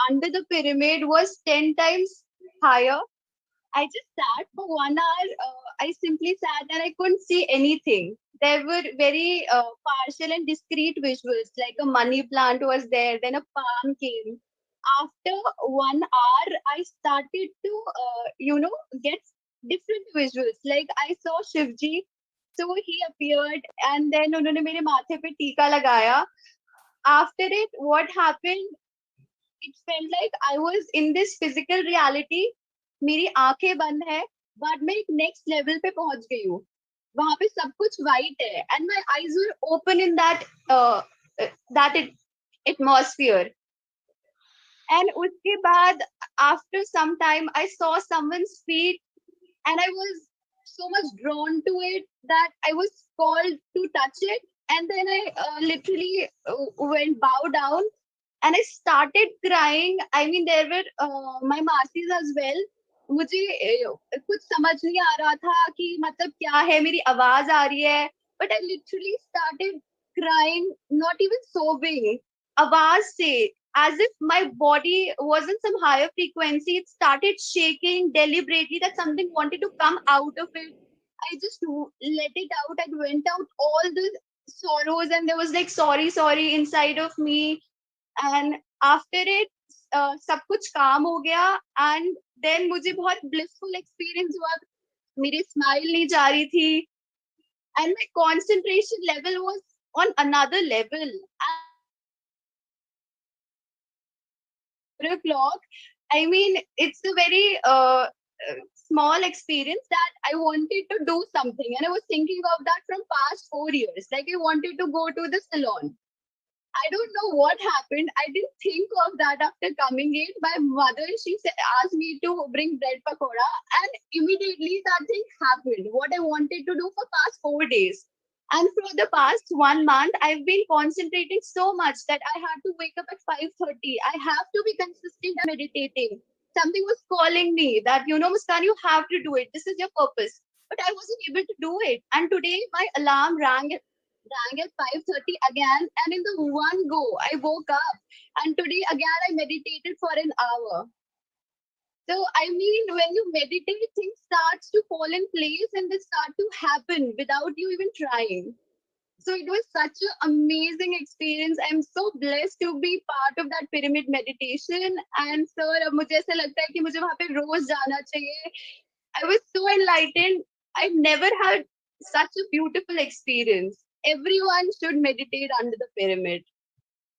Q: under the pyramid was 10 times higher. I just sat for 1 hour. I simply sat and I couldn't see anything. There were very partial and discrete visuals, like a money plant was there, then a palm came. After 1 hour, I started to, get different visuals. Like I saw Shivji, so he appeared, and then उन्होंने मेरे माथे पे टीका लगाया. After it, what happened? It felt like I was in this physical reality. मेरी आंखें बंद है बट मैं एक नेक्स्ट लेवल पे पहुंच गई हूँ वहां पे सब कुछ वाइट है and my eyes were open in that atmosphere and उसके बाद after some time I saw someone's feet and I was so much drawn to it that I was called to touch it and then I literally went bow down and I started crying. I mean, there were my masis as well. मुझे कुछ समझ नहीं आ रहा था कि मतलब क्या है मेरी आवाज आ रही है but I literally started crying, not even sobbing. आवाज से as if my body was in some higher frequency. It started shaking deliberately that something wanted to come out of it. I just let it out and went out all the sorrows and there was like sorry inside of me. And after it सब कुछ काम हो गया and then मुझे बहुत blissful experience हुआ. मेरी smile नहीं जा रही थी and my concentration level was on another level. 4 o'clock. I mean, it's a very small experience that I wanted to do something and I was thinking of that from past 4 years. Like I wanted to go to the salon. I don't know what happened. I didn't think of that after coming in. My mother, she asked me to bring bread pakora and immediately that thing happened. What I wanted to do for past 4 days. And for the past 1 month, I've been concentrating so much that I had to wake up at 5:30. I have to be consistent meditating. Something was calling me that, Muskan, you have to do it. This is your purpose. But I wasn't able to do it. And today my alarm rang at 5:30 again. And in the one go, I woke up. And today again, I meditated for an hour. So, I mean, when you meditate, things start to fall in place and they start to happen without you even trying. So it was such an amazing experience. I'm so blessed to be part of that pyramid meditation. And sir, अब मुझे ऐसा लगता है कि मुझे वहाँ पे रोज जाना चाहिए. I was so enlightened. I've never had such a beautiful experience. Everyone should meditate under the pyramid.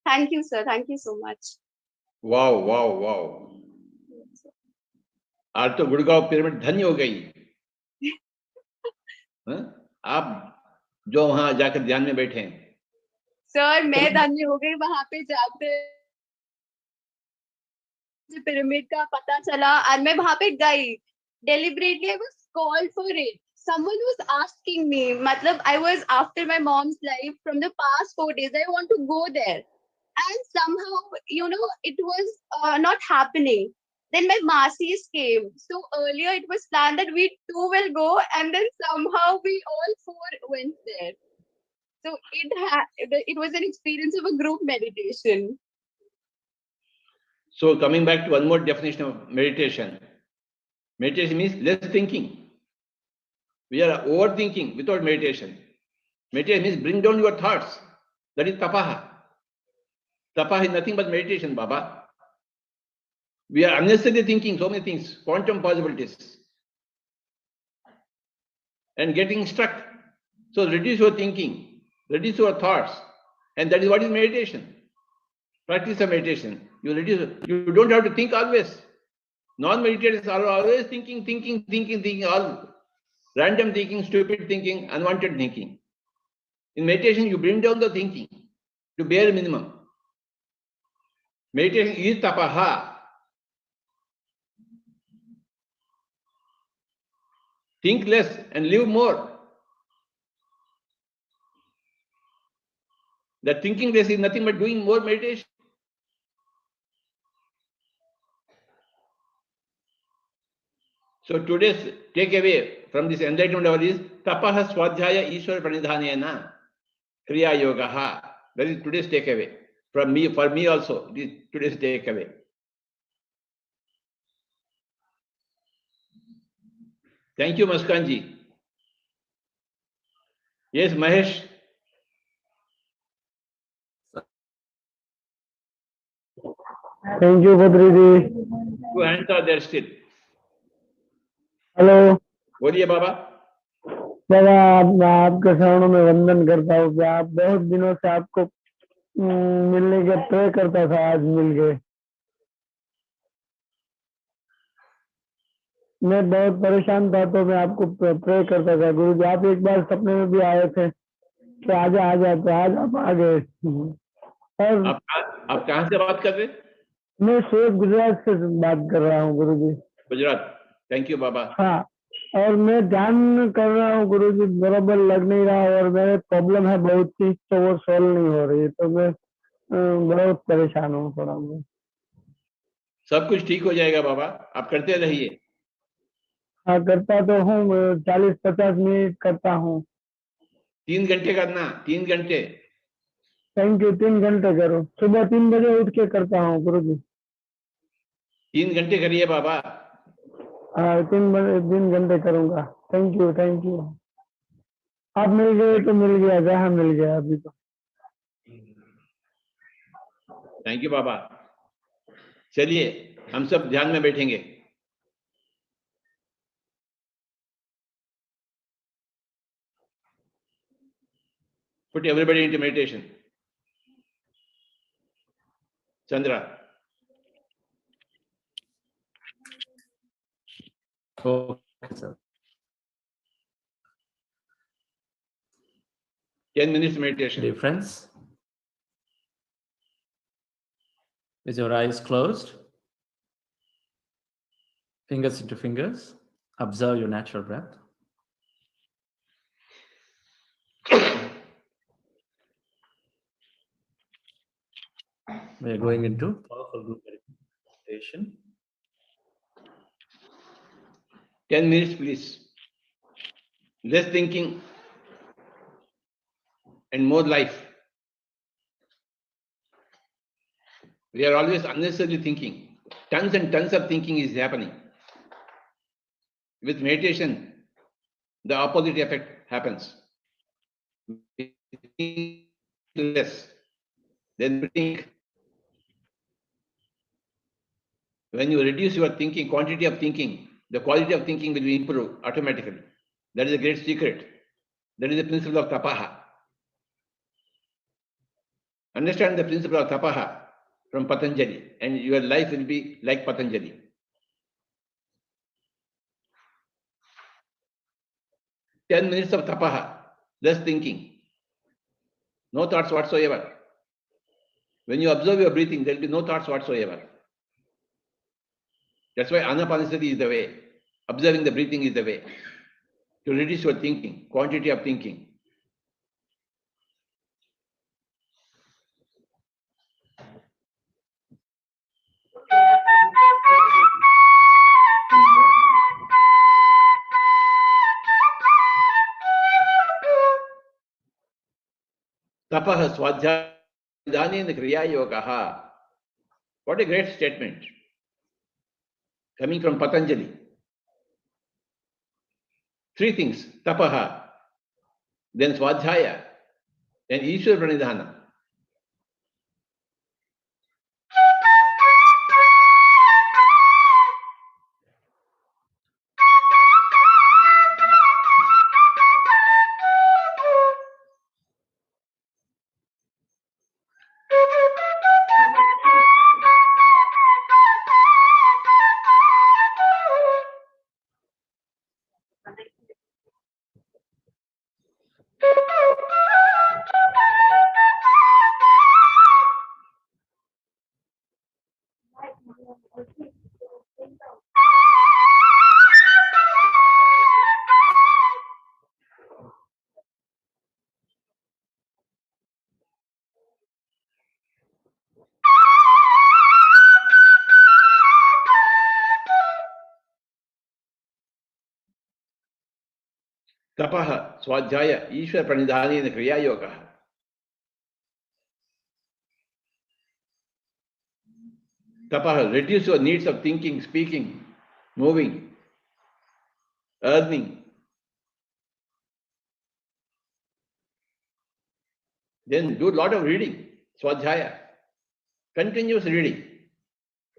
Q: Thank you, sir. Thank you so much.
G: Wow. आज तो गुड़गांव पिरामिड धन्य हो गई. आप जो वहां जाकर ध्यान में बैठे हैं.
Q: सर मैं धन्य हो गई वहां पे जाकर पिरामिड का पता चला और मैं वहां पे गई. Deliberately I was called for it. Someone was asking me, matlab I was after my mom's life from the past 4 days. I want to go there. And somehow, it was not happening. Then my Masis came. So earlier it was planned that we two will go, and then somehow we all four went there. So it was an experience of a group meditation.
G: So coming back to one more definition of meditation. Meditation means less thinking. We are overthinking without meditation. Meditation means bring down your thoughts. That is tapaha. Tapaha is nothing but meditation, Baba. We are unnecessarily thinking so many things, quantum possibilities, and getting stuck. So reduce your thinking, reduce your thoughts, and that is what is meditation. Practice of meditation. You reduce. You don't have to think always. Non-meditators are always thinking, all random thinking, stupid thinking, unwanted thinking. In meditation, you bring down the thinking to bare minimum. Meditation is tapaha. Think less and live more. That thinking less is nothing but doing more meditation. So today's takeaway from this enlightenment hour is tapaha swadhyaya ishwar pranidhanena kriya yogaha. That is today's takeaway. From me, for me also, it is today's takeaway. Thank you, Maskanji. Yes, Mahesh.
R: Thank you, Patriji.
G: Two hands are there still.
R: Hello
G: बोलिए बाबा।
R: बाबा, मैं आपके चरणों में वंदन करता हूँ कि आप बहुत दिनों से आपको मिलने के प्रे करता था, आज मिल गए। मैं बहुत परेशान था तो मैं आपको प्रे करता था। गुरु जी, आप एक बार सपने में भी आए थे कि आजा आजा, तो आज आप आ गए। और
G: आप कहाँ से बात कर रहे?
R: मैं सूरत गुजरात से बात कर रहा हूँ गुरु जी।
G: गुजरात। थैंक यू बाबा।
R: हाँ, और मैं ध्यान कर रहा हूँ गुरु जी, बराबर लग नहीं रहा और मेरे प्रॉब्लम है बहुत सी, तो वो सॉल्व नहीं हो रही, तो मैं बहुत परेशान हूँ थोड़ा। मैं
G: सब कुछ ठीक हो जाएगा बाबा, आप करते रहिए।
R: हाँ, करता तो हूँ, 40-50 मिनट करता हूँ।
G: 3 घंटे करना, 3 घंटे।
R: Thank you. 3 घंटे करो, सुबह 3 बजे उठ के करता हूँ गुरु जी।
G: 3 घंटे करिए बाबा।
R: हाँ, 3 घंटे करूँगा। Thank you, thank you. आप मिल गए तो मिल गया, जहाँ मिल गया अभी तो।
G: थैंक यू बाबा। चलिए हम सब ध्यान में बैठेंगे। Put everybody into meditation. Chandra.
B: Okay, sir.
G: 10 minutes meditation.
B: Dear friends, with your eyes closed, fingers into fingers, observe your natural breath. We are going into powerful group meditation.
G: 10 minutes, please. Less thinking and more life. We are always unnecessarily thinking. Tons and tons of thinking is happening. With meditation, the opposite effect happens. We think less, then we think. When you reduce your thinking, quantity of thinking, the quality of thinking will be improved automatically. That is a great secret. That is the principle of tapaha. Understand the principle of tapaha from Patanjali, and your life will be like Patanjali. 10 minutes of tapaha, less thinking, no thoughts whatsoever. When you observe your breathing, there will be no thoughts whatsoever. That's why Anapanasati is the way. Observing the breathing is the way to reduce your thinking, quantity of thinking. Tapah swadhyaya idanin kriya yogaha. What a great statement coming from Patanjali. Three things: tapaha, then swadhyaya, then Ishwar pranidhana. Tapaha swadhyaya Ishwar pranidhana kriya yogaha. Tapaha, reduce your needs of thinking, speaking, moving, earning. Then do a lot of reading, swadhyaya, continuous reading,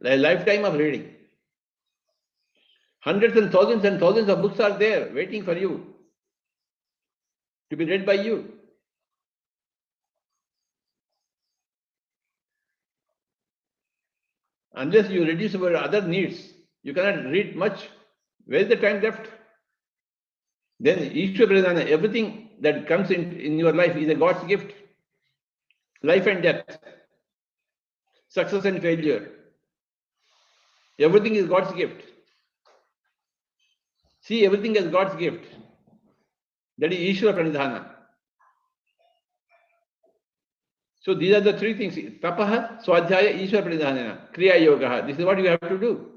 G: a lifetime of reading. Hundreds and thousands of books are there waiting for you to be read by you. Unless you reduce your other needs, you cannot read much. Where is the time left? Then Ishwar Pradhana, everything that comes in your life is a God's gift. Life and death, success and failure. Everything is God's gift. See everything as God's gift. That is Ishwar Pranidhana. So these are the three things. Tapaha, Swadhyaya, Ishwar Pranidhana, Kriya Yogaha. This is what you have to do.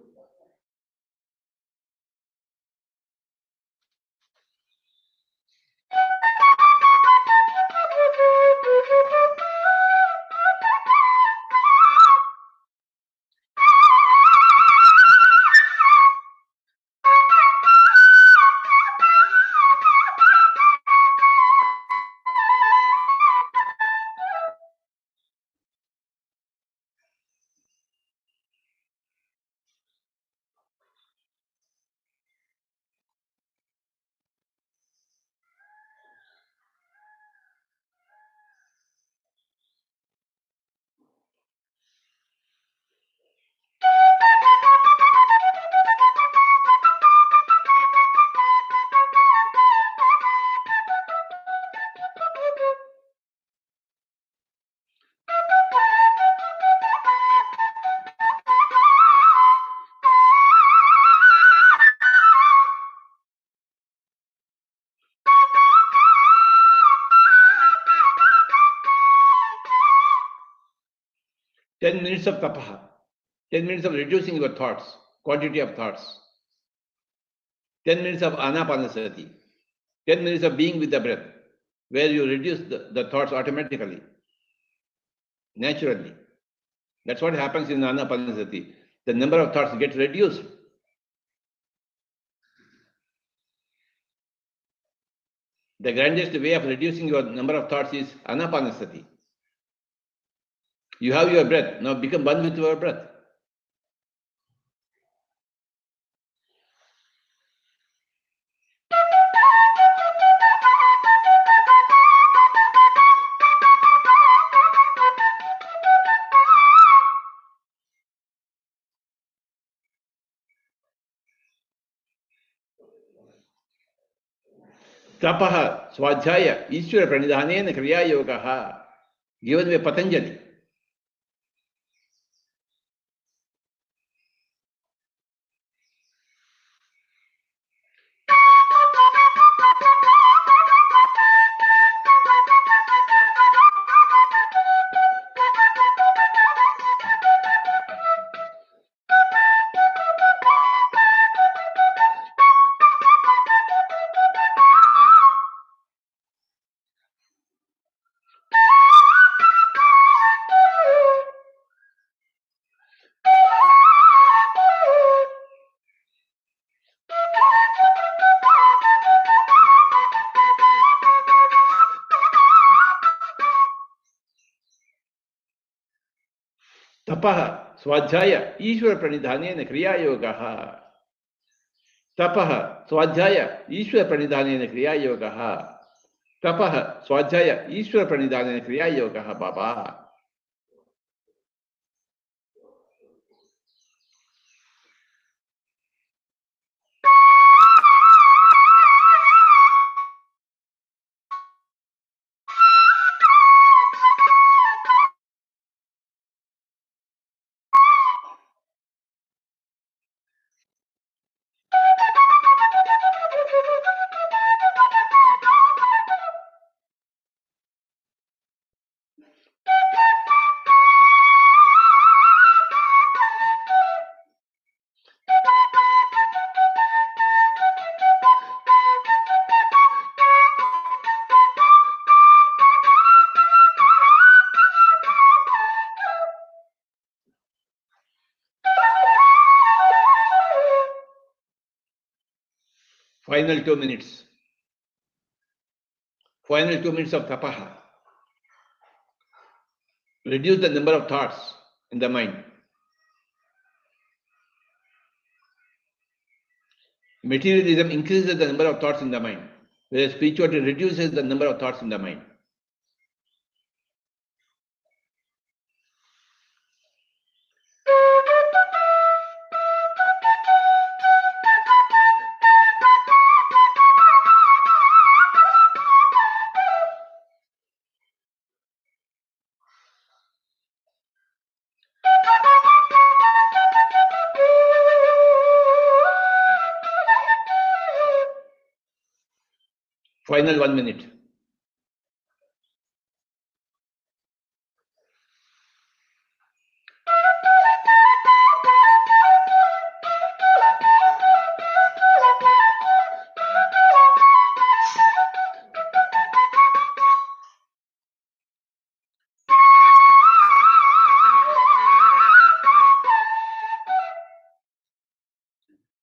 G: Ten minutes of tapaha, 10 minutes of reducing your thoughts, quantity of thoughts. 10 minutes of Anapanasati, 10 minutes of being with the breath, where you reduce the thoughts automatically, naturally. That's what happens in Anapanasati. The number of thoughts gets reduced. The grandest way of reducing your number of thoughts is Anapanasati. You have your breath, now become one with your breath. Tapaha, Swadhyaya, Ishwara Pranidhanena Kriya Yogaha, given by Patanjali. Tapah Swadhyaya Ishvara Pranidhanena Kriya Yogaha. Tapah Swadhyaya Ishvara Pranidhanena Kriya Yogaha. Tapah Swadhyaya Ishvara Pranidhanena Kriya Yogaha, Baba. Final 2 minutes. Final 2 minutes of tapaha. Reduce the number of thoughts in the mind. Materialism increases the number of thoughts in the mind, whereas spirituality reduces the number of thoughts in the mind. Final 1 minute.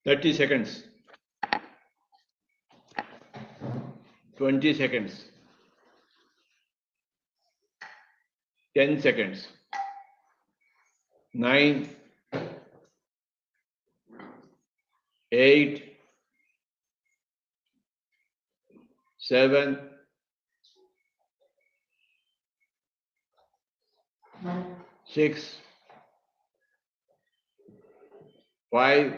G: Thirty seconds. 20 seconds. 10 seconds. 9, 8, 7, 6, 5,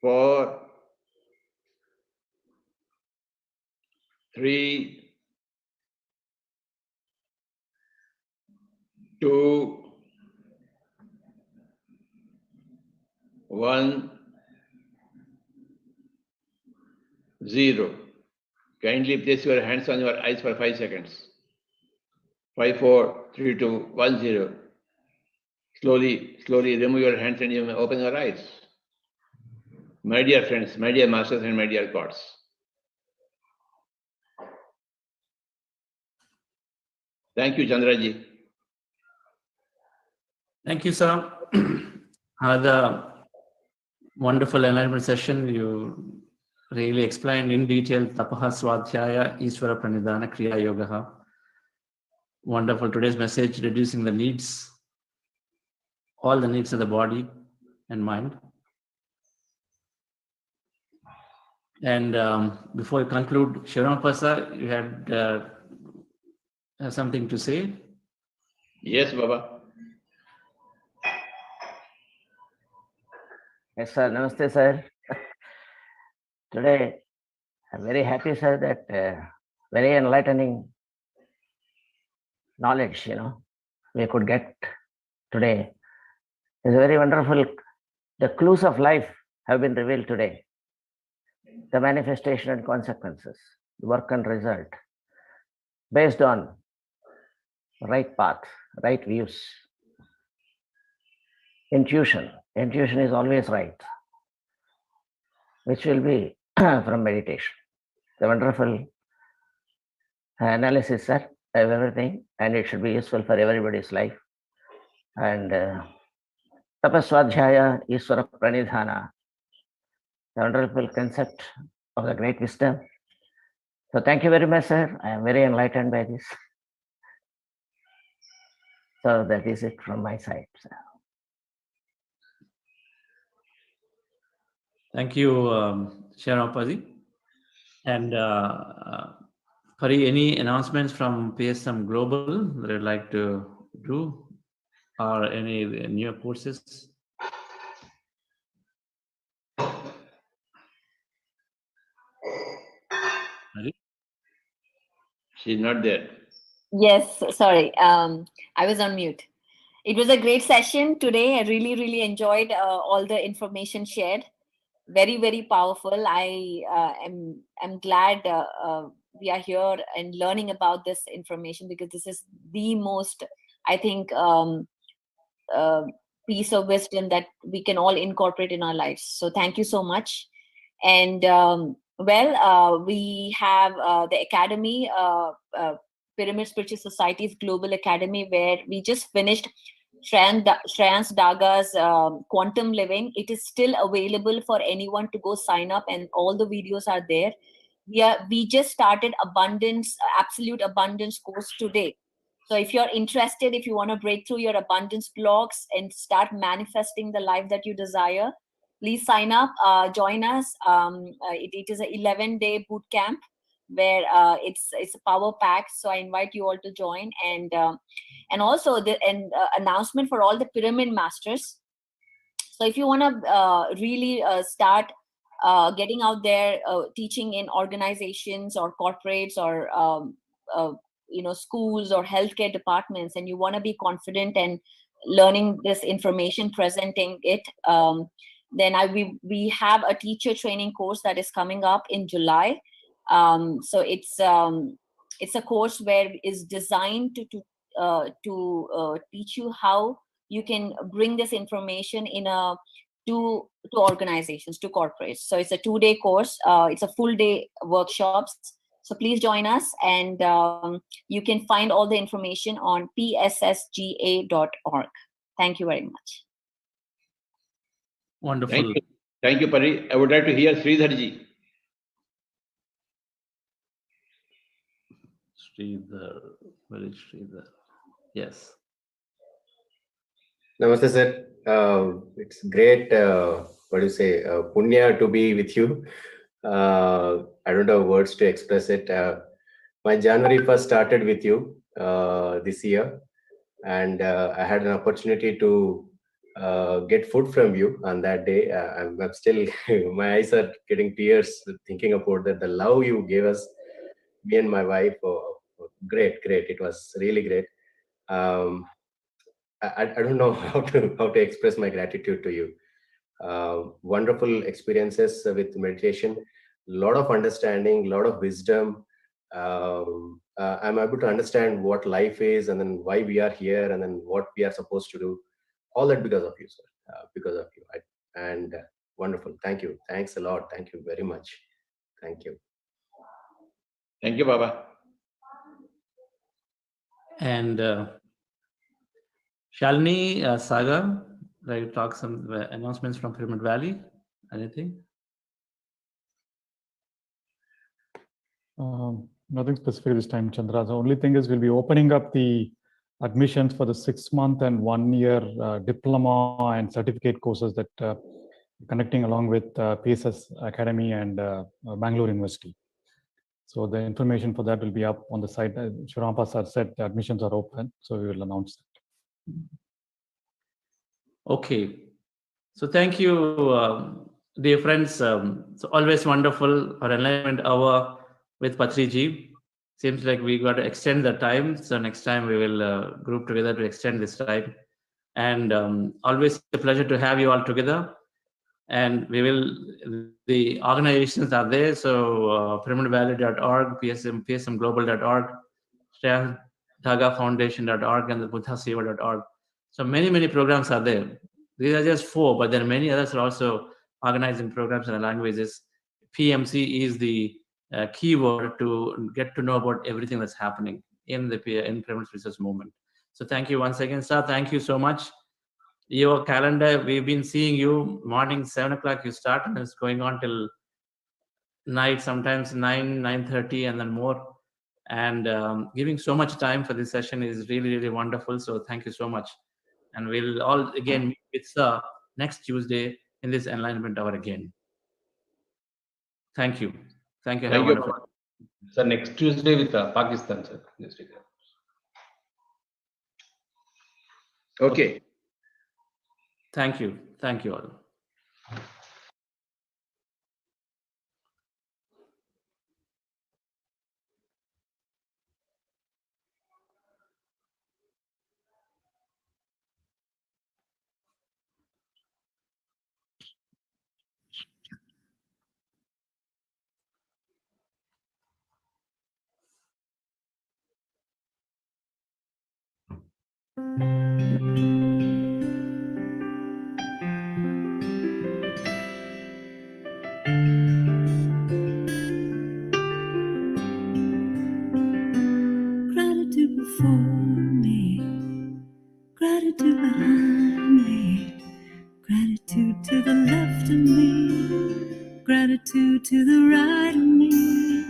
G: 4, 3, 2, 1, 0. Kindly place your hands on your eyes for 5 seconds. 5, 4, 3, 2, 1, 0. Slowly remove your hands and you may open your eyes. My dear friends, my dear masters and my dear gods. Thank you, Chandraji.
B: Thank you, sir. Another wonderful enlightenment session. You really explained in detail Tapaha Swadhyaya Ishvara Pranidhana Kriya Yogaha. Wonderful. Today's message, reducing the needs, all the needs of the body and mind. And before we conclude, Shivaramapasa, you had something to say?
G: Yes, Baba.
S: Yes, sir. Namaste, sir. Today, I'm very happy, sir, that very enlightening knowledge, we could get today. It's very wonderful. The clues of life have been revealed today. The manifestation and consequences, the work and result, based on right path, right views. Intuition is always right, which will be from meditation. The wonderful analysis, sir, of everything, and it should be useful for everybody's life. And Tapaswadhyaya Ishvara Pranidhana, the wonderful concept of the great wisdom. So thank you very much, sir. I am very enlightened by this. So that is it from my side, sir.
B: Thank you, Sharapaji. And Pari, any announcements from PSM Global that you'd like to do, or any new courses? Pari?
G: She's not there.
O: Yes, sorry. I was on mute. It was a great session today. I really, really enjoyed all the information shared. Very, very powerful. I am glad we are here and learning about this information, because this is the most, I think, piece of wisdom that we can all incorporate in our lives. So thank you so much. And we have the Academy, Pyramid Spiritual Society's Global Academy, where we just finished Shreyans Daga's Quantum Living. It is still available for anyone to go sign up, and all the videos are there. We just started Absolute Abundance course today. So if you're interested, if you want to break through your abundance blocks and start manifesting the life that you desire, please sign up, join us. It is an 11-day boot camp where it's a power pack. So I invite you all to join. And also the announcement for all the pyramid masters. So if you want to really start getting out there, teaching in organizations or corporates or schools or healthcare departments, and you want to be confident and learning this information, presenting it, then we have a teacher training course that is coming up in July. So it's a course where is designed to teach you how you can bring this information to organizations, to corporates. So it's a 2-day course. It's a full day workshops. So please join us, and you can find all the information on pssga.org. Thank you very much.
B: Wonderful.
G: Thank you, Pari. I would like to hear Sridharji.
B: Sridhar, where is Sridhar? Yes.
T: Namaste, sir. It's great, punya to be with you. I don't have words to express it. My January 1st started with you this year, and I had an opportunity to get food from you on that day. I'm still, my eyes are getting tears thinking about that. The love you gave us, me and my wife, great. It was really great. I don't know how to express my gratitude to you. Wonderful experiences with meditation, a lot of understanding, a lot of wisdom. I'm able to understand what life is, and then why we are here, and then what we are supposed to do. All that because of you, sir. Because of you. And wonderful. Thank you. Thanks a lot. Thank you very much. Thank you.
G: Thank you, Baba.
B: And Shalini, Saga, like talk some announcements from Pyramid Valley. Anything?
N: Nothing specific this time, Chandra. The only thing is we'll be opening up the admissions for the 6-month and 1-year diploma and certificate courses that connecting along with PSS Academy and Bangalore University. So the information for that will be up on the site. Shrampa sir said the admissions are open, so we will announce that.
B: Okay. So thank you, dear friends. So always wonderful for Enlightenment Hour with Patriji. Seems like we got to extend the time. So next time we will group together to extend this time. And always a pleasure to have you all together. And the organizations are there. So pyramidvalley.org, psmglobal.org, Dhagafoundation.org, and the buddhaseva.org. So many programs are there. These are just 4, but there are many others are also organizing programs in the languages. PMC is the keyword to get to know about everything that's happening in the Pyramid Research Movement. So thank you once again, sir. Thank you so much. Your calendar, we've been seeing you morning 7 o'clock you start, and it's going on till night, sometimes 9:30, and then more. and giving so much time for this session is really, really wonderful. So thank you so much. And we'll all again meet with next Tuesday in this Enlightenment Hour again. Thank you. Thank you. Have a wonderful.
U: Sir, next Tuesday with Pakistan, sir.
G: Okay.
B: Thank you. Thank you all.
A: Gratitude before me, gratitude behind me, gratitude to the left of me, gratitude to the right of me,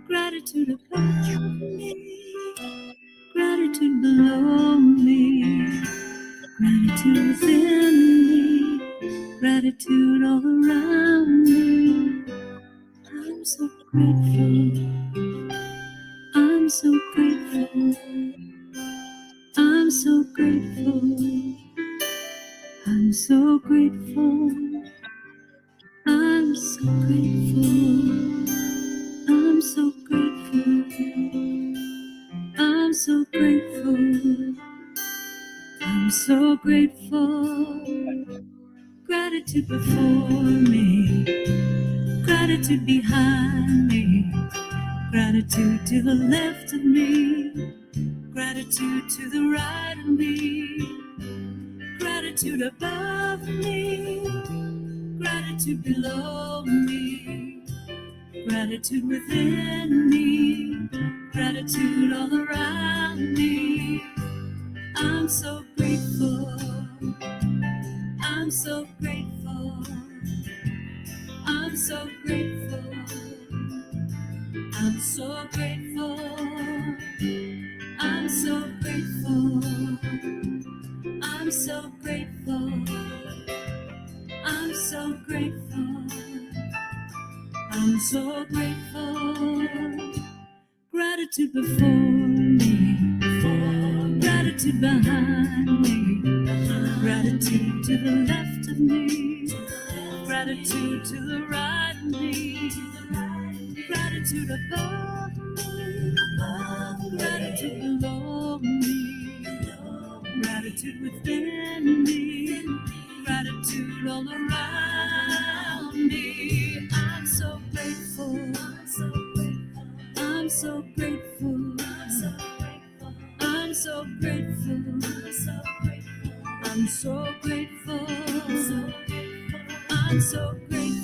A: gratitude above me, gratitude below me, gratitude within me, gratitude all around me. I'm so grateful. I'm so grateful. I'm so grateful. I'm so grateful. I'm so grateful. I'm so grateful. I'm so grateful. I'm so grateful. Gratitude before me, gratitude behind me, gratitude to the left of me, gratitude to the right of me, gratitude above me, gratitude below me, gratitude within me, gratitude all around me. I'm so grateful. I'm so grateful. I'm so grateful. I'm so grateful. I'm so grateful. I'm so grateful. I'm so grateful. I'm so grateful. Gratitude before me, gratitude behind me, gratitude to the left of me, gratitude to the right of me, gratitude above me, gratitude below me, gratitude within me, gratitude all around me. I'm so grateful. I'm so grateful. I'm so grateful. I'm so grateful. I'm so grateful.